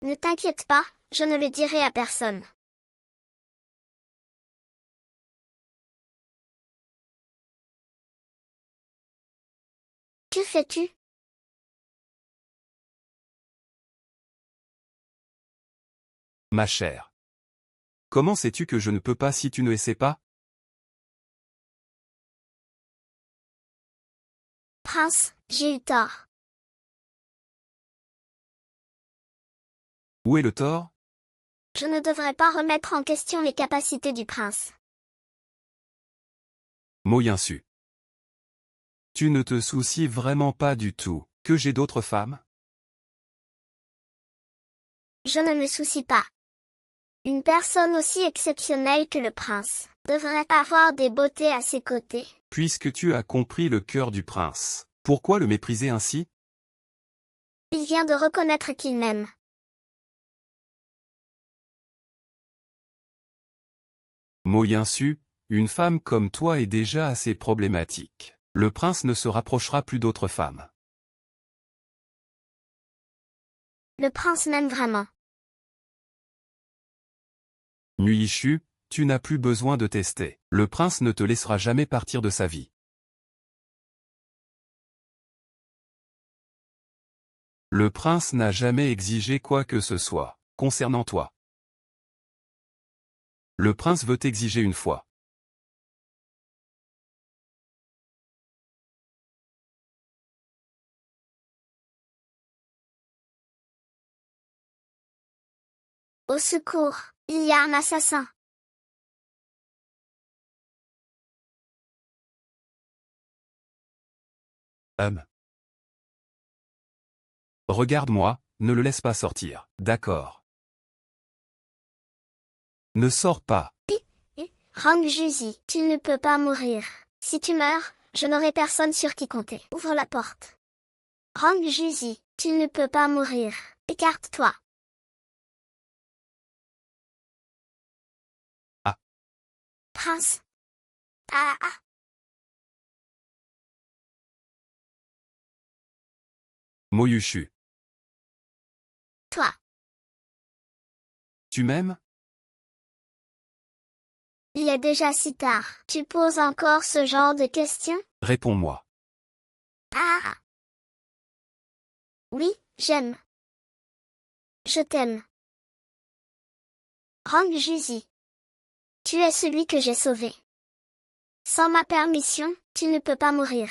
Ne t'inquiète pas, je ne le dirai à personne. Que fais-tu? Ma chère. Comment sais-tu que je ne peux pas si tu ne sais pas? Prince, j'ai eu tort. Où est le tort? Je ne devrais pas remettre en question les capacités du prince. Moyinsu. Tu ne te soucies vraiment pas du tout que j'ai d'autres femmes? Je ne me soucie pas. Une personne aussi exceptionnelle que le prince devrait avoir des beautés à ses côtés. Puisque tu as compris le cœur du prince, pourquoi le mépriser ainsi? Il vient de reconnaître qu'il m'aime. Moyinsu, une femme comme toi est déjà assez problématique. Le prince ne se rapprochera plus d'autres femmes. Le prince m'aime vraiment. Nuishu, tu n'as plus besoin de tester. Le prince ne te laissera jamais partir de sa vie. Le prince n'a jamais exigé quoi que ce soit concernant toi. Le prince veut t'exiger une fois. Au secours, il y a un assassin. Regarde-moi, ne le laisse pas sortir. D'accord. Ne sors pas. Rang Juzi, tu ne peux pas mourir. Si tu meurs, je n'aurai personne sur qui compter. Ouvre la porte. Rang Juzi, tu ne peux pas mourir. Écarte-toi. Ah. Prince. Ah ah. Moyushu. Toi. Tu m'aimes? Il est déjà si tard. Tu poses encore ce genre de questions? Réponds-moi. Ah! Oui, j'aime. Je t'aime. Rong Juzi. Tu es celui que j'ai sauvé. Sans ma permission, tu ne peux pas mourir.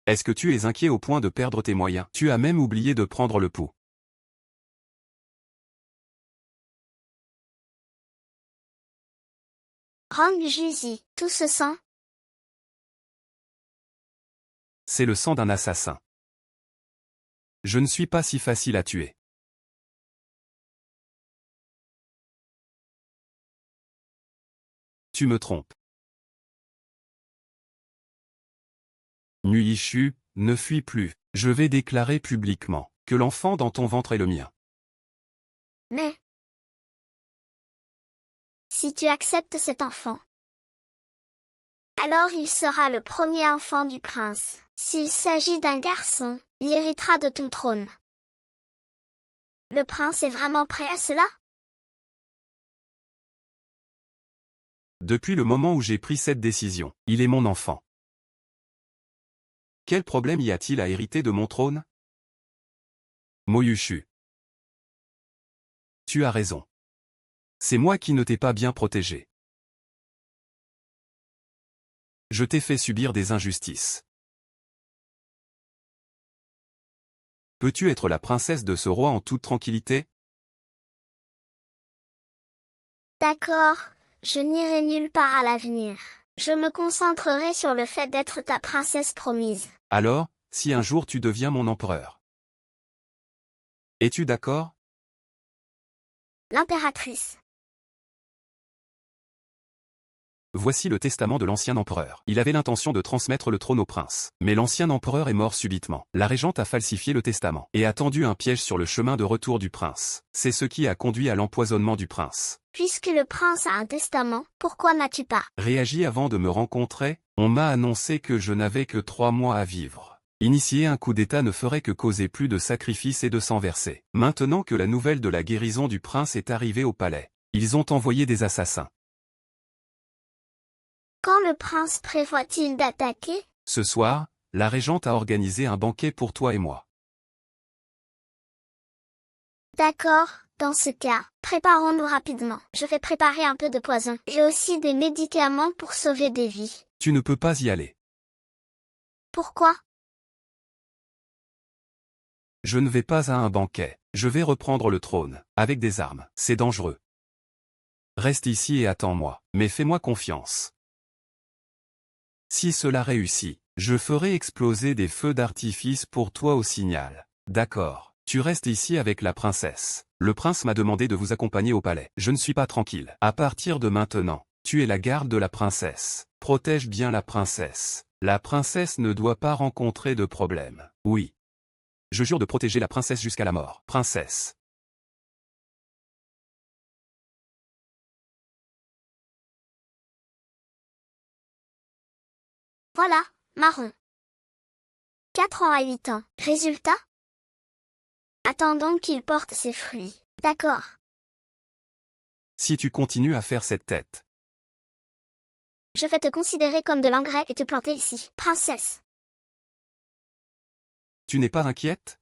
Est-ce que tu es inquiet au point de perdre tes moyens? Tu as même oublié de prendre le pouls. Rong Juzi, tout ce sang? C'est le sang d'un assassin. Je ne suis pas si facile à tuer. Tu me trompes. Nuishu, ne fuis plus. Je vais déclarer publiquement que l'enfant dans ton ventre est le mien. Mais... si tu acceptes cet enfant, alors il sera le premier enfant du prince. S'il s'agit d'un garçon, il héritera de ton trône. Le prince est vraiment prêt à cela? Depuis le moment où j'ai pris cette décision, il est mon enfant. Quel problème y a-t-il à hériter de mon trône? Moyushu. Tu as raison. C'est moi qui ne t'ai pas bien protégé. Je t'ai fait subir des injustices. Peux-tu être la princesse de ce roi en toute tranquillité? D'accord, je n'irai nulle part à l'avenir. Je me concentrerai sur le fait d'être ta princesse promise. Alors, si un jour tu deviens mon empereur. Es-tu d'accord? L'impératrice. Voici le testament de l'ancien empereur. Il avait l'intention de transmettre le trône au prince. Mais l'ancien empereur est mort subitement. La régente a falsifié le testament et a tendu un piège sur le chemin de retour du prince. C'est ce qui a conduit à l'empoisonnement du prince. Puisque le prince a un testament, pourquoi n'as-tu pas Réagi avant de me rencontrer? On m'a annoncé que je n'avais que 3 mois à vivre. Initier un coup d'État ne ferait que causer plus de sacrifices et de sang versé. Maintenant que la nouvelle de la guérison du prince est arrivée au palais, ils ont envoyé des assassins. Quand le prince prévoit-il d'attaquer? Ce soir, la régente a organisé un banquet pour toi et moi. D'accord, dans ce cas, préparons-nous rapidement. Je vais préparer un peu de poison. J'ai aussi des médicaments pour sauver des vies. Tu ne peux pas y aller. Pourquoi? Je ne vais pas à un banquet. Je vais reprendre le trône, avec des armes. C'est dangereux. Reste ici et attends-moi, mais fais-moi confiance. Si cela réussit, je ferai exploser des feux d'artifice pour toi au signal. D'accord. Tu restes ici avec la princesse. Le prince m'a demandé de vous accompagner au palais. Je ne suis pas tranquille. À partir de maintenant, tu es la garde de la princesse. Protège bien la princesse. La princesse ne doit pas rencontrer de problème. Oui. Je jure de protéger la princesse jusqu'à la mort. Princesse. Voilà, marron. 4 ans à 8 ans. Résultat? Attendons qu'il porte ses fruits. D'accord. Si tu continues à faire cette tête, Je vais te considérer comme de l'engrais et te planter ici. Princesse. tu n'es pas inquiète?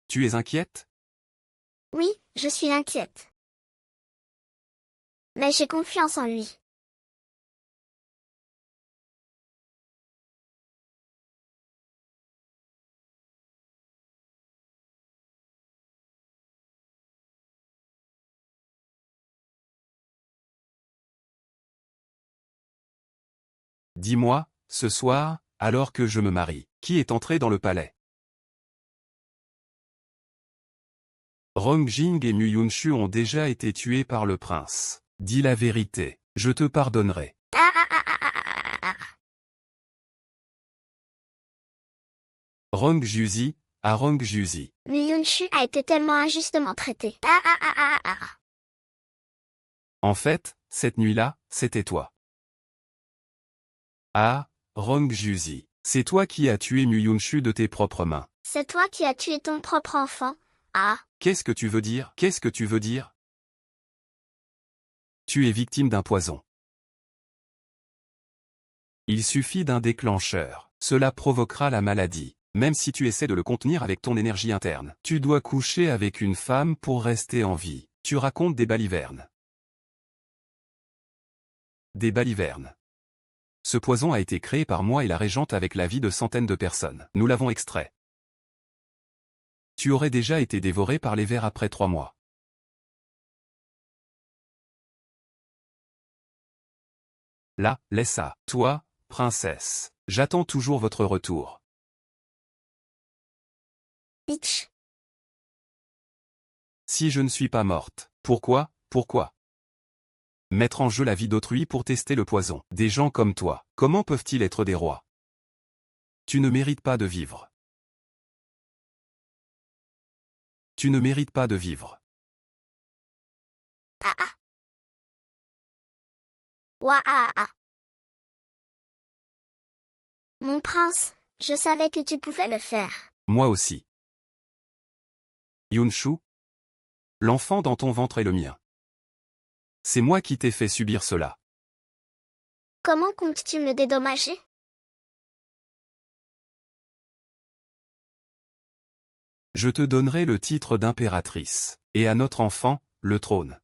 Tu es inquiète? Oui, je suis inquiète. Mais j'ai confiance en lui. Dis-moi, ce soir, alors que je me marie, qui est entré dans le palais? Rong Jing et Muyunshu ont déjà été tués par le prince. Dis la vérité, je te pardonnerai. Ah, ah, ah, ah, ah, ah, ah. Rong Juzi, à Rong Juzi. Muyunshu a été tellement injustement traité. Ah, ah, ah, ah, ah, ah. En fait, cette nuit-là, c'était toi. Ah, Rong Juzi. C'est toi qui as tué Muyunshu de tes propres mains. C'est toi qui as tué ton propre enfant. Ah, Qu'est-ce que tu veux dire? Qu'est-ce que tu veux dire? Tu es victime d'un poison. Il suffit d'un déclencheur. Cela provoquera la maladie. Même si tu essaies de le contenir avec ton énergie interne. Tu dois coucher avec une femme pour rester en vie. Tu racontes des balivernes. Des balivernes. Ce poison a été créé par moi et la régente avec la vie de centaines de personnes. Nous l'avons extrait. Tu aurais déjà été dévoré par les vers après 3 mois. Là, laisse ça. Toi, princesse. J'attends toujours votre retour. bitch. Si je ne suis pas morte. Pourquoi? Pourquoi? Mettre en jeu la vie d'autrui pour tester le poison. Des gens comme toi, comment peuvent-ils être des rois? Tu ne mérites pas de vivre. Tu ne mérites pas de vivre. Ah ah. Ouah ah ah. Mon prince, je savais que tu pouvais le faire. Moi aussi. Yunshu? L'enfant dans ton ventre est le mien. C'est moi qui t'ai fait subir cela. Comment comptes-tu me dédommager? Je te donnerai le titre d'impératrice, et à notre enfant, le trône.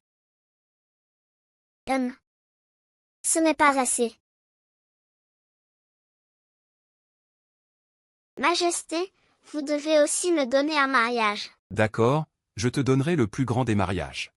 Ce n'est pas assez. Majesté, vous devez aussi me donner un mariage. D'accord, je te donnerai le plus grand des mariages.